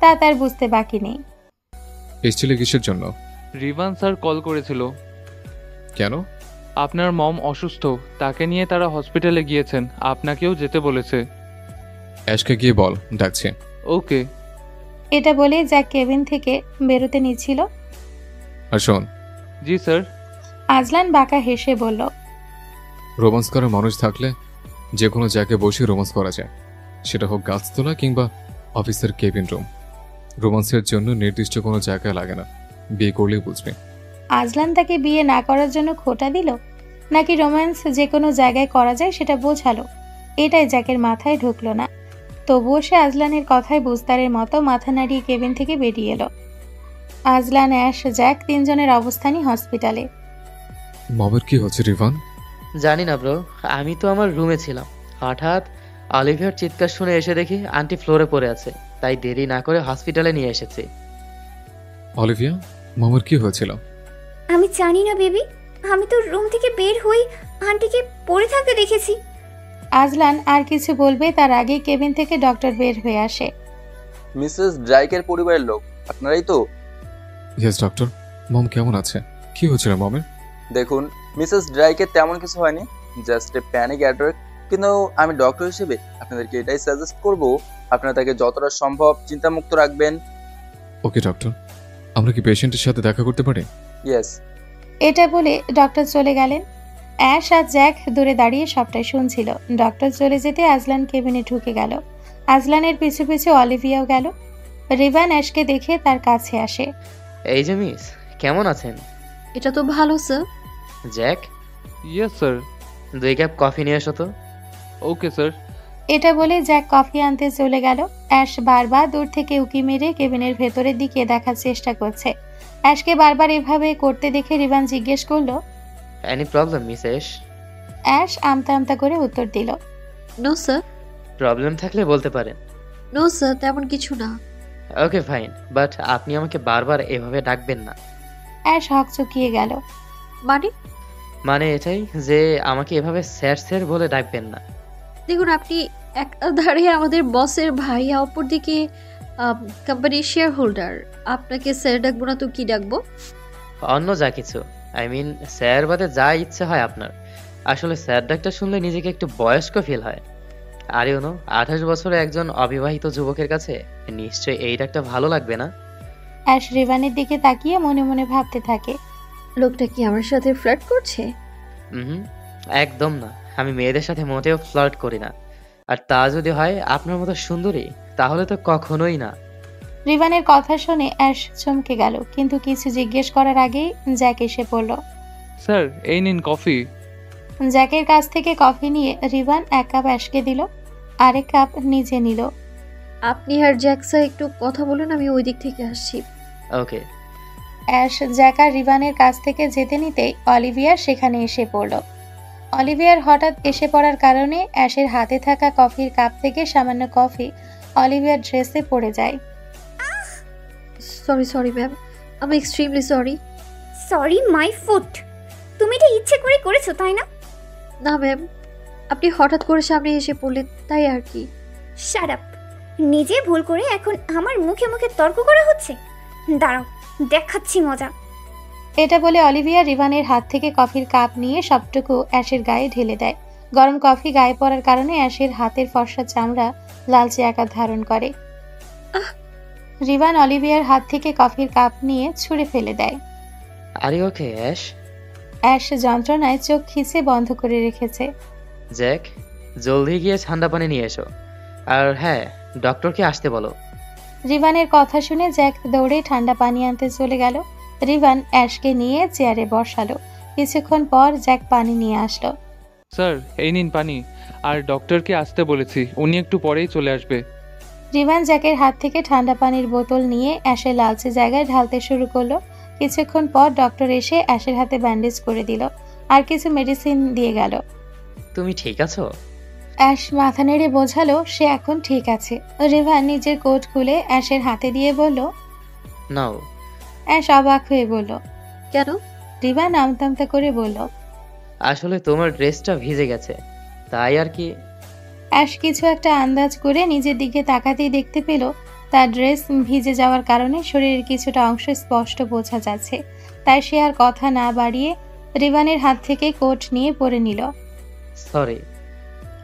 তা তার বুঝতে বাকি নেই। এসেছিলে কিসের জন্য? রিভান স্যার কল করেছিল। কেন? আপনার মম অসুস্থ, তাকে নিয়ে তারা হসপিটালে গিয়েছেন, আপনাকেও যেতে বলেছে। অ্যাশকে গিয়ে বল ডাকছে। ওকে। এটা বলে জ্যাক কেবিন থেকে বেরোতে নিচ্ছিল। আর শোন, জি স্যার। আজলান বাঁকা হেসে বলল, রোমান্স করার মানুষ থাকলে যে কোনো জায়গায় বসে রোমান্স করা যায়, সেটা হোক গাছতলা কিংবা অফিসের কেবিন রুম। রোমান্সের জন্য নির্দিষ্ট কোনো জায়গায় লাগে না, বিয়ে করলেই বুঝবে। আজলান তাকে বিয়ে না করার জন্য খোঁটা দিল, নাকি রোম্যান্স যে কোনো জায়গায় করা যায় সেটা বোঝালো? এটাই জ্যাকের মাথায় ঢুকলো না। তবুও সে আজলানের কথায় বুঝতারের মতো মাথা নাড়িয়ে কেবিন থেকে বেরিয়ে এলো। আজলান, অ্যাশ, জ্যাক তিনজনের অবস্থানই হসপিটালে। মমের কি হচ্ছে রিভান? জানি না ব্রো, আমি তো আমার রুমে ছিলাম। হঠাৎ অলিভিয়ার চিৎকার শুনে এসে দেখি আন্টি ফ্লোরে পড়ে আছে, তাই দেরি না করে হসপিটালে নিয়ে এসেছি। অলিভিয়া, মমের কি হয়েছিল? আমি জানি না বেবি, আমি তো রুম থেকে বের হই আন্টিকে পড়ে থাকতে দেখেছি। আজলান আর কিছু বলবে তার আগে কেবিন থেকে ডক্টর বের হয়ে আসে। মিসেস ড্রাইকের পরিবারের লোক আপনারাই তো? Yes doctor. মম কেমন আছে? কি হয়েছিল মমের? দেখুন, মিসেস ড্রাইকের তেমন কিছু হয়নি, জাস্ট এ প্যানিক অ্যাটাক। কিন্তু আমি ডক্টর হিসেবে আপনাদেরকে এটাই সাজেস্ট করব, আপনারা তাকে যতটা সম্ভব চিন্তামুক্ত রাখবেন। ওকে ডক্টর, আমরা কি পেশেন্টের সাথে দেখা করতে পারি? ইয়েস। এটা বলে ডক্টর চলে গেলেন। অ্যাশ আর জ্যাক দূরে দাঁড়িয়ে সবটাই শুনছিল। ডক্টর চলে যেতে আজলান কেবিনে ঢুকে গেল। আজলানের পিছু পিছু অলিভিয়াও গেল। রিভান অ্যাশকে দেখে তার কাছে আসে। এই যে মিস, কেমন আছেন? এটা তো ভালো sir. Jack, yes sir. 2 cup coffee নিয়ে এসো তো। Okay sir. এটা বলে জ্যাক কফি আনতে চলে গেল। অ্যাশ বারবার দূর থেকে উকি মেরে কেবিনের ভেতরের দিকে দেখার চেষ্টা করছে। অ্যাশকে বারবার এভাবে করতে দেখে রিভান জিজ্ঞেস করলো, এনি প্রবলেম মিস এশ? অ্যাশ আমতা আমতা করে উত্তর দিল, নো স্যার। প্রবলেম থাকলে বলতে পারেন। নো স্যার, তেমন কিছু না। ওকে ফাইন, বাট আপনি আমাকে বারবার এভাবে ডাকবেন না। অ্যাশ হকচকিয়ে গেল। মানে এটাই যে আমাকে এভাবে স্যার স্যার বলে ডাকবেন না। দেখুন, আপনি একধারে আমাদের বসের ভাই, অপর দিকে কোম্পানির শেয়ার হোল্ডার। আপনাকে স্যার ডাকবো না তো কি ডাকবো? অন্য যা কিছু, আই মিন স্যার বাদে যা ইচ্ছে হয় আপনার। আসলে স্যার ডাকটা শুনলে নিজেকে একটু বয়স্ক ফিল হয়। আর ইউনো 28 বছরে একজন অবিবাহিত যুবকের কাছে নিশ্চয়ই এই ডাকটা ভালো লাগবে না। অ্যাশ রিভানের দিকে তাকিয়ে মনে মনে ভাবতে থাকে, লোকটা কি আমার সাথে ফ্লার্ট করছে? হুম, একদম না। আমি মেয়েদের সাথে মোটেও ফ্লার্ট করি না। আর তা যদি হয় আপনার মতো সুন্দরী, তাহলে তো কখনোই না। রিভানের কথা শুনে অ্যাশ চমকে গেল, কিন্তু কিছু জিজ্ঞেস করার আগেই জ্যাক এসে পড়ল। স্যার এই নিন কফি। জ্যাকের কাছ থেকে কফি নিয়ে রিভান 1 কাপ অ্যাশকে দিল, আরেক কাপ নিজে নিল। আপনি আর জ্যাকসা একটু কথা বলুন, আমি ওই দিক থেকে আসছি। ওকে। অ্যাশ জ্যাক আর রিভানের কাছ থেকে যেতে নিতেই অলিভিয়ার সেখানে এসে পড়ল। অলিভিয়ার হঠাৎ এসে পড়ার কারণে অ্যাশের হাতে থাকা কফির কাপ থেকে সামান্য কফি অলিভিয়ার ড্রেসে পড়ে যায়। সরি ম্যাম, আমি extremely sorry. Sorry my foot. তুমি এটা ইচ্ছে করে করেছো তাই না? না ম্যাম, আপনি হঠাৎ করে সামনে এসে পড়লেন, তাই আর কি। Shut up. নিজে ভুল করে এখন আমার মুখে মুখে তর্ক করা হচ্ছে। দাঁড়াও, দেখাচ্ছি মজা। এটা বলে অলিভিয়া রিভানের হাত থেকে কফির কাপ নিয়ে সবটুকু অ্যাশের গায়ে ঢেলে দেয়। গরম কফি গায়ে পড়ার কারণে অ্যাশের হাতের ফর্সা চামড়া লালচে আকার ধারণ করে। রিভান অলিভিয়ার হাত থেকে কফির কাপ নিয়ে ছুঁড়ে ফেলে দেয়। আরে ওকে অ্যাশ। অ্যাশ যন্ত্রণায় চোখ খিচে বন্ধ করে রেখেছে। জ্যাক, জলদি গিয়ে ঠান্ডা পানি নিয়ে এসো। আর হ্যাঁ, ডক্টরকে আসতে বলো। রিভানের কথা শুনে জ্যাক দৌড়ে ঠান্ডা পানি আনতে চলে গেল। রিভান অ্যাশকে নিয়ে চেয়ারে বসালো। কিছুক্ষণ পর জ্যাক পানি নিয়ে আসলো। স্যার, এই নিন পানি। আর ডক্টরকে আসতে বলেছি, উনি একটু পরেই চলে আসবে। রিভান জ্যাকের হাত থেকে ঠান্ডা পানির বোতল নিয়ে অ্যাশের লালচে জায়গায় ঢালতে শুরু করলো। কিছুক্ষণ পর ডক্টর এসে অ্যাশের হাতে ব্যান্ডেজ করে দিল আর কিছু মেডিসিন দিয়ে গেল। তুমি ঠিক আছো? অ্যাশ মাথা নেড়ে বোঝালো সে এখন ঠিক আছে। রিভান নিজের কোট খুলে অ্যাশের হাতে দিয়ে বলল। নাও। অ্যাশ অবাক হয়ে বলল, কেন? রিভান আমতা আমতা করে বলল, আসলে তোমার ড্রেসটা ভিজে গেছে, তাই আর কি। অ্যাশ কিছু একটা আন্দাজ করে নিজের দিকে তাকাতেই দেখতে পেল তার ড্রেস ভিজে যাওয়ার কারণে শরীরের কিছুটা অংশ স্পষ্ট বোঝা যাচ্ছে। তাই সে আর কথা না বাড়িয়ে রিভানের হাত থেকে কোট নিয়ে পরে নিল। সরি।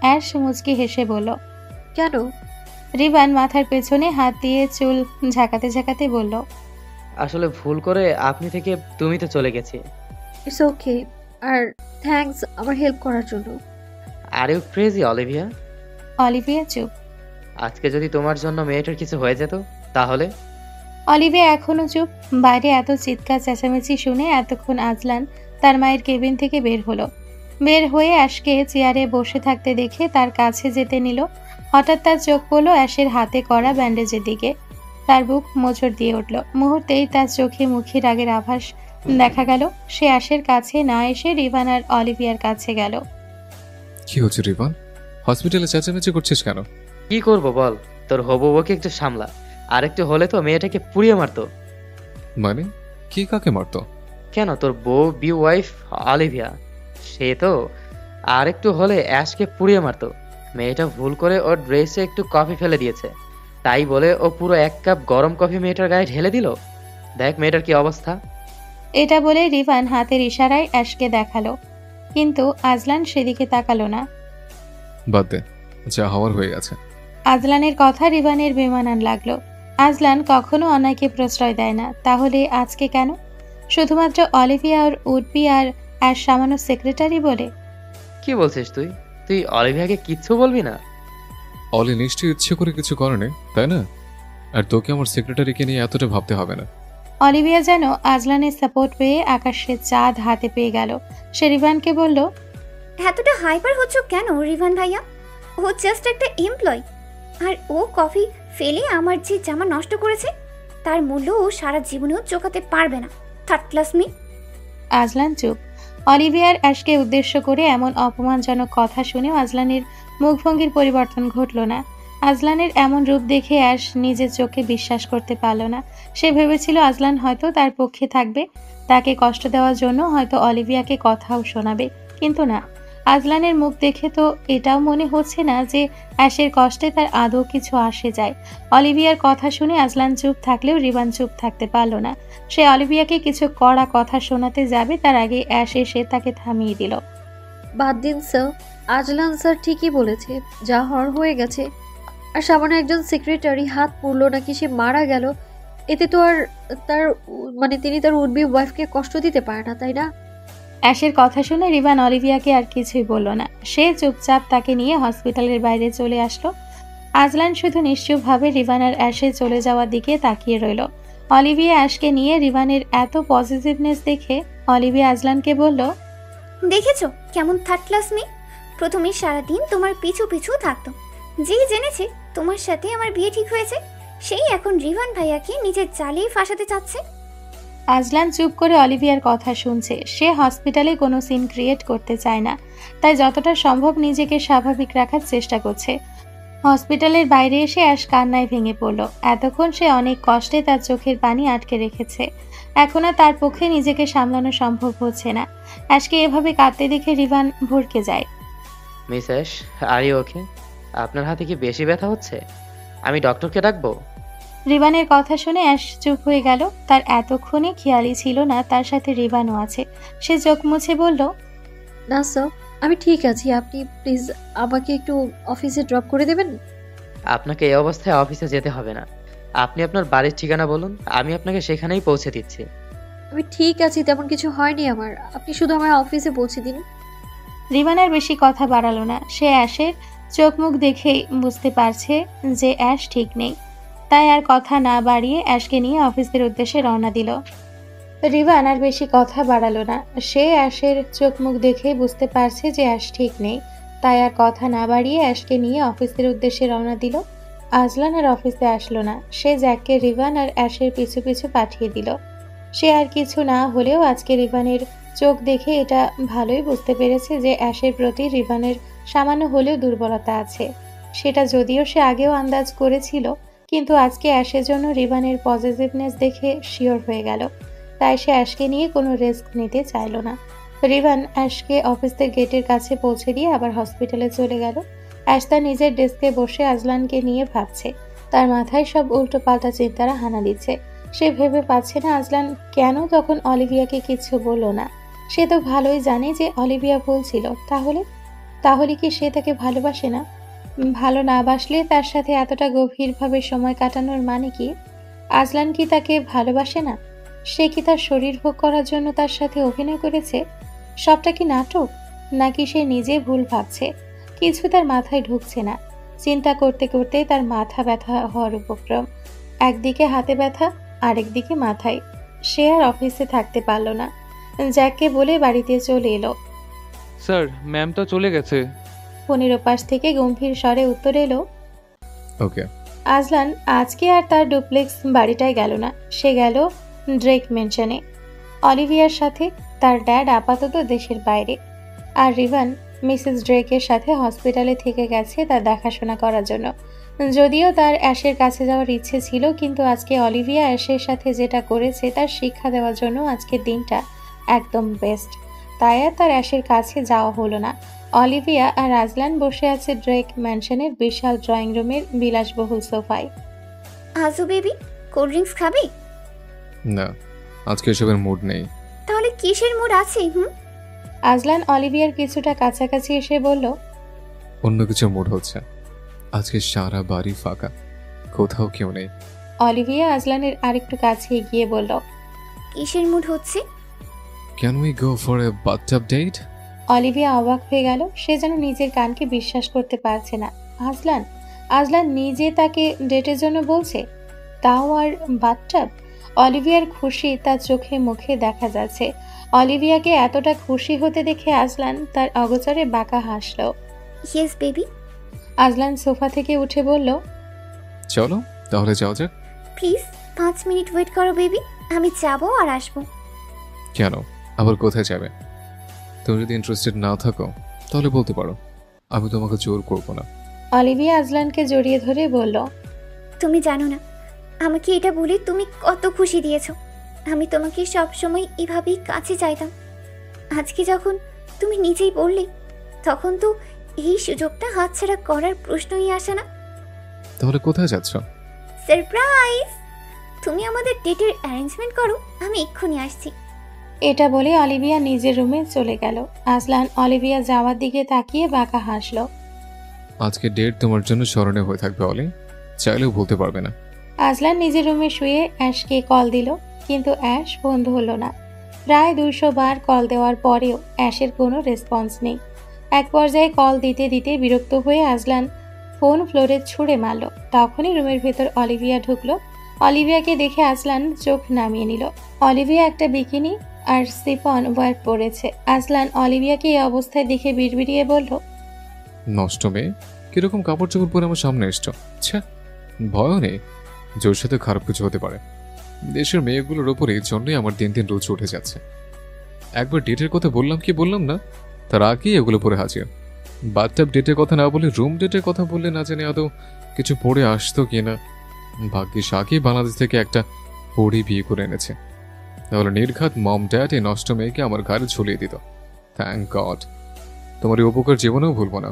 অ্যাশ মুচকি হেসে বলল, কেন? রিভান মাথার পেছনে হাত দিয়ে চুল ঝাঁকাতে ঝাঁকাতে বলল, আসলে ভুল করে আপনি থেকে তুমিতে চলে গেছি। It's okay. আর থ্যাঙ্কস আমার হেল্প করার জন্য। Are you crazy Olivia? Olivia চুপ। আজকে যদি তোমার জন্য মেয়েটার কিছু হয়ে যেত তাহলে? অলিভিয়া এখনো চুপ। বাইরে এত চিৎকার চেঁচামেচি শুনে এতক্ষণ আজলান তার মায়ের কেবিন থেকে বের হলো। বের হয়ে অ্যাশকে চেয়ারে বসে থাকতে দেখে তার কাছে যেতে নিল। হঠাৎ তার চোখ পড়ল অ্যাশের হাতে করা ব্যান্ডেজের দিকে। তার বুক মোচড় দিয়ে উঠল। মুহূর্তেই তার চোখে মুখে রাগের আভাস দেখা গেল। সে অ্যাশের কাছে না এসে রিভান আর অলিভিয়ার কাছে গেল। কি হচ্ছে রিভান? হসপিটালে চেঁচামেচি করছিস কেন? কি করব বল, তোর হবু বউকে একটু সামলা। আর একটু হলে তো মেয়েটাকে পুড়িয়ে মারতো। মানে কি, কাকে মারতো? কেন, তোর বউ বি ওয়াইফ অলিভিয়া, সে তো আর একটু হলে অ্যাশকে পুড়িয়ে মারতো। মেয়েটা ভুল করে ওর ড্রেসে একটু কফি ফেলে দিয়েছে, তাই বলে ও পুরো 1 কাপ গরম কফি মেয়েটার গায়ে ঢেলে দিল। দেখ মেয়েটার কি অবস্থা। এটা বলে রিভান হাতের ইশারায় অ্যাশকে দেখালো, কিন্তু আজলান সেদিকে তাকালো না। বাদ দে, যা হওয়ার হয়ে গেছে। আজলানের কথা রিভানের বেমানান লাগলো। আজলান কখনো অন্যায়কে প্রশ্রয় দেয় না, তাহলে আজকে কেন? শুধুমাত্র অলিভিয়া আর উডবি আর অ্যাশ সামান্য সেক্রেটারি বলে? কি বলছিস তুই? তুই অলিভিয়াকে কিচ্ছু বলবি না? অলি নিশ্চয়ই ইচ্ছে করে কিছু করেনি, তাই না? আর তোকে আমার সেক্রেটারিকে নিয়ে এতটা ভাবতে হবে না। অলিভিয়া যেন আজলানের সাপোর্ট পেয়ে আকাশের চাঁদ হাতে পেয়ে গেল। সে রিভানকে বলল, এতটা হাইপার হচ্ছ কেন রিভান ভাইয়া? ও জাস্ট একটা এমপ্লয়। আর ও কফি ফেলে আমার যে জামা নষ্ট করেছে তার মূল্য ও সারা জীবনেও চোকাতে পারবে না। Third class me. আজলান চুপ। অলিভিয়ার অ্যাশকে উদ্দেশ্য করে এমন অপমানজনক কথা শুনেও আজলানের মুখভঙ্গির পরিবর্তন ঘটল না। আজলানের এমন রূপ দেখে অ্যাশ নিজের চোখে বিশ্বাস করতে পারল না। সে ভেবেছিল আজলান হয়তো তার পক্ষে থাকবে, তাকে কষ্ট দেওয়ার জন্য হয়তো অলিভিয়াকে কথাও শোনাবে, কিন্তু না। আজলানের মুখ দেখে তো এটাও মনে হচ্ছে না যে অ্যাশের কষ্টে তার আদৌ কিছু আসে যায়। অলিভিয়ার কথা শুনে আজলান চুপ থাকলেও রিভান চুপ থাকতে পারল না। সে অলিভিয়াকে কিছু কড়া কথা শোনাতে যাবে, তার আগে অ্যাশ এসে তাকে থামিয়ে দিল। বাদ দিন স্যার, আজলান স্যার ঠিকই বলেছে, যা হওয়ার হয়ে গেছে। আর সামান্য একজন সেক্রেটারি হাত পুড়লো নাকি সে মারা গেল, এতে তো আর তার তিনি তার উডবি ওয়াইফকে কষ্ট দিতে পারে না, তাই না? অ্যাশের কথা শুনে রিভান অলিভিয়াকে আর কিছুই বলল না। সে চুপচাপ তাকে নিয়ে হসপিটালের বাইরে চলে আসলো। আজলান শুধু নিশ্চুপভাবে রিভান আর অ্যাশে চলে যাওয়ার দিকে তাকিয়ে রইল। অলিভিয়া অ্যাশকে নিয়ে রিভানের এত পজিটিভনেস দেখে অলিভিয়া আজলানকে বলল, দেখেছো কেমন থার্ড ক্লাস মি? প্রথমে সারাদিন তোমার পিছু পিছু থাকতো, যেই জেনেছে তোমার সাথে আমার বিয়ে ঠিক হয়েছে সেই এখন রিভান ভাইয়াকে নিজের জালেই ফাঁসাতে চাচ্ছে। আজলান চুপ করে অলিভিয়ার কথা শুনছে। সে হসপিটালে কোনো সিন ক্রিয়েট করতে চায় না, তাই যতটা সম্ভব নিজেকে স্বাভাবিক রাখার চেষ্টা করছে। হসপিটালের বাইরে এসে অ্যাশ কান্নায় ভেঙে পড়ল। এতক্ষণ সে অনেক কষ্টে তার চোখের পানি আটকে রেখেছে, এখন আর তার পক্ষে নিজেকে সামলানো সম্ভব হচ্ছে না। অ্যাশকে এভাবে কাঁদতে দেখে রিভান ভড়কে যায়। Miss Ash, are you okay? আপনার হাতে কি বেশি ব্যথা হচ্ছে? আমি ডক্টরকে ডাকবো? রিবানের কথা শুনে অ্যাশ চুপ হয়ে গেল। তার এতক্ষণে খেয়ালই ছিল না তার সাথে রিবানও আছে। সে চোখ মুছে বলল, না স্যার, আমি ঠিক আছি। আপনি প্লিজ আমাকে একটু অফিসে ড্রপ করে দেবেন? আপনাকে এই অবস্থায় অফিসে যেতে হবে না। আপনি আপনার বাড়ির ঠিকানা বলুন, আমি আপনাকে সেখানেই পৌঁছে দিচ্ছি। আমি ঠিক আছি, তেমন কিছু হয়নি আমার। আপনি শুধু আমার অফিসে পৌঁছে দিন। রিবান আর বেশি কথা বাড়ালো না। সে অ্যাশের চোখ মুখ দেখেই বুঝতে পারছে যে অ্যাশ ঠিক নেই। তাই আর কথা না বাড়িয়ে অ্যাশকে নিয়ে অফিসের উদ্দেশ্যে রওনা দিল। রিবান আর বেশি কথা বাড়ালো না। সে অ্যাশের চোখ মুখ দেখেই বুঝতে পারছে যে অ্যাশ ঠিক নেই। তাই আর কথা না বাড়িয়ে অ্যাশকে নিয়ে অফিসের উদ্দেশ্যে রওনা দিল। আজলান আর অফিসে আসলো না। সে জ্যাককে রিবান আর অ্যাশের পিছু পিছু পাঠিয়ে দিল। সে আর কিছু না হলেও আজকে রিবানের চোখ দেখে এটা ভালোই বুঝতে পেরেছে যে অ্যাশের প্রতি রিবানের সামান্য হলেও দুর্বলতা আছে। সেটা যদিও সে আগেও আন্দাজ করেছিল, কিন্তু আজকে অ্যাশের জন্য রিবানের পজিটিভনেস দেখে শিওর হয়ে গেল। তাই সে অ্যাশকে নিয়ে কোনো রিস্ক নিতে চাইল না। রিবান অ্যাশকে অফিসের গেটের কাছে পৌঁছে দিয়ে আবার হসপিটালে চলে গেল। অ্যাশ তার নিজের ডেস্কে বসে আজলানকে নিয়ে ভাবছে। তার মাথায় সব উল্টো পাল্টা চিন্তারা হানা দিচ্ছে। সে ভেবে পাচ্ছে না আজলান কেন তখন অলিভিয়াকে কিছু বলল না। সে তো ভালোই জানে যে অলিভিয়া ভুল ছিল। তাহলে কি সে তাকে ভালোবাসে না? ভালো না বাসলে তার সাথে এতটা গভীরভাবে সময় কাটানোর মানে কি? আজলান কি তাকে ভালোবাসে না? সে কি তার শরীর ভোগ করার জন্য তার সাথে অভিনয় করেছে? সবটা কি নাটক, নাকি সে নিজে ভুল ভাবছে? কিছু তার মাথায় ঢুকছে না। চিন্তা করতে করতে তার মাথা ব্যথা হওয়ার উপক্রম। একদিকে হাতে ব্যথা, আরেকদিকে মাথায়। সে আর অফিসে থাকতে পারল না। জ্যাককে বলে বাড়িতে চলে এলো। স্যার, ম্যাম তো চলে গেছে। ফোনের ওপাশ থেকে গম্ভীর স্বরে উত্তর এলো, ওকে। আজলান আজকে আর তার ডুপ্লেক্স বাড়িটায় গেল না। সে গেল ড্রেক মেনশনে অলিভিয়ার সাথে। তার ড্যাড আপাতত দেশের বাইরে, আর রিভান মিসেস ড্রেকের সাথে হসপিটালে থেকে গেছে তার দেখাশোনা করার জন্য। যদিও তার অ্যাশের কাছে যাওয়ার ইচ্ছে ছিল, কিন্তু আজকে অলিভিয়া অ্যাশের সাথে যেটা করেছে তার শিক্ষা দেওয়ার জন্য আজকের দিনটা একদম বেস্ট। তাই আর তার অ্যাশের কাছে যাওয়া হলো না। অলিভিয়া আর আজলান বসে আছে ড্রেক ম্যানশনের বিশাল ড্রয়িং রুমের বিলাসবহুল সোফায়। আজু বেবি, কোল্ড ড্রিঙ্কস খাবি? না, আজকে এসবের মুড নেই। তাহলে কিসের মুড আছে? আজলান অলিভিয়ার কিছুটা কাছাকাছি এসে বলল, অন্য কিছু মুড হচ্ছে। আজকে সারা বাড়ি ফাঁকা, কোথাও কেউ নেই। অলিভিয়া আজলানের আরেকটু কাছে এগিয়ে বলল, কিসের মুড হচ্ছে? Can we go for a bathtub date? Olivia অবাক হয়ে গেল। সে যেন নিজের কানকে বিশ্বাস করতে পারছে না। আজলান নিজে তাকে ডেটের জন্য বলছে, তাও আর বাথটাব? অলিভিয়ার খুশি তার চোখে মুখে দেখা যাচ্ছে। অলিভিয়াকে এতটা খুশি হতে দেখে আজলান তার অগোচরে বাঁকা হাসল। Yes baby. আজলান সোফা থেকে উঠে বলল, চলো তাহলে যাওয়া যাক। প্লিজ 5 মিনিট ওয়েট করো বেবি, আমি যাবো আর আসবো। কেন, আবার কোথায় যাবে? তুমি যদি ইন্টারেস্টেড না থাকো তাহলে বলতে পারো, আমি তোমাকে জোর করবো না। অলিভিয়া আজলানকে জড়িয়ে ধরে বলল, তুমি জানো না আমাকে এটা বলে তুমি কত খুশি দিয়েছো। আমি তোমাকে সব সময় এভাবেই কাছে চাইতাম। আজকে যখন তুমি নিজেই বললে, তখন তো এই সুযোগটা হাতছাড়া করার প্রশ্নই আসে না। তাহলে কোথায় যাচ্ছ? সারপ্রাইজ! তুমি আমাদের ডেটের অ্যারেঞ্জমেন্ট করো, আমি এক্ষুনি আসছি। এটা বলে অলিভিয়া নিজের রুমে চলে গেল। আজলান অলিভিয়া যাওয়ার দিকে তাকিয়ে বাঁকা হাসল। আজকে ডেট তোমার জন্য স্মরণীয় হয়ে থাকবে অলি, চাইলেও বলতে পারবে না। আজলান নিজের রুমে শুয়ে অ্যাশকে কল দিল, কিন্তু অ্যাশ বন্ধ হলো না। প্রায় 200 বার কল দেওয়ার পরেও অ্যাশের কোনো রেসপন্স নেই। এক পর্যায়ে কল দিতে দিতে বিরক্ত হয়ে আজলান ফোন ফ্লোরে ছুঁড়ে মারল। তখনই রুমের ভেতর অলিভিয়া ঢুকলো। অলিভিয়াকে দেখে আজলান চোখ নামিয়ে নিল। অলিভিয়া একটা বিকিনি আর সিফন ওয়্যার পরেছে। আজলান অলিভিয়াকে এই অবস্থায় দেখে বিড়বিড়িয়ে বলল, নষ্ট মেয়ে, কিরকম কাপড় চোপড় পরে আমার সামনে এসছো? আচ্ছা, ভয়ও নেই, জোর সাথে খারাপ কিছু হতে পারে। দেশের মেয়েগুলোর ওপরে জন্যই আমার দিন দিন রোজ উঠে যাচ্ছে। একবার ডেটের কথা বললাম কি বললাম না, তার আগেই এগুলো পরে হাজির। বাথটাব ডেটের কথা না বলে রুম ডেটের কথা বললে না জানি আদৌ কিছু পরে আসতো কিনা। ভাগ্যিস আগেই বাংলাদেশ থেকে একটা পরি বিয়ে করে এনেছে, তাহলে নির্ঘাত মম ড্যাড এই নষ্ট মেয়েকে আমার ঘাড়ে ঝুলিয়ে দিত। থ্যাংক গড, তোমার এই উপকার জীবনেও ভুলবো না।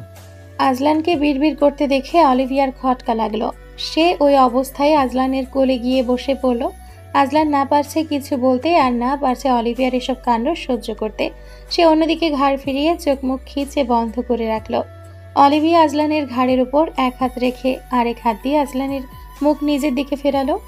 আজলানকে বিড়বিড় করতে দেখে অলিভিয়ার খটকা লাগলো। সে ওই অবস্থায় আজলানের কোলে গিয়ে বসে পড়ল। আজলান না পারছে কিছু বলতে আর না পারছে অলিভিয়ার এসব কাণ্ড সহ্য করতে। সে অন্যদিকে ঘাড় ফিরিয়ে চোখ মুখ খিচে বন্ধ করে রাখল। অলিভিয়া আজলানের ঘাড়ের উপর এক হাত রেখে আরেক হাত দিয়ে আজলানের মুখ নিজের দিকে ফেরালো।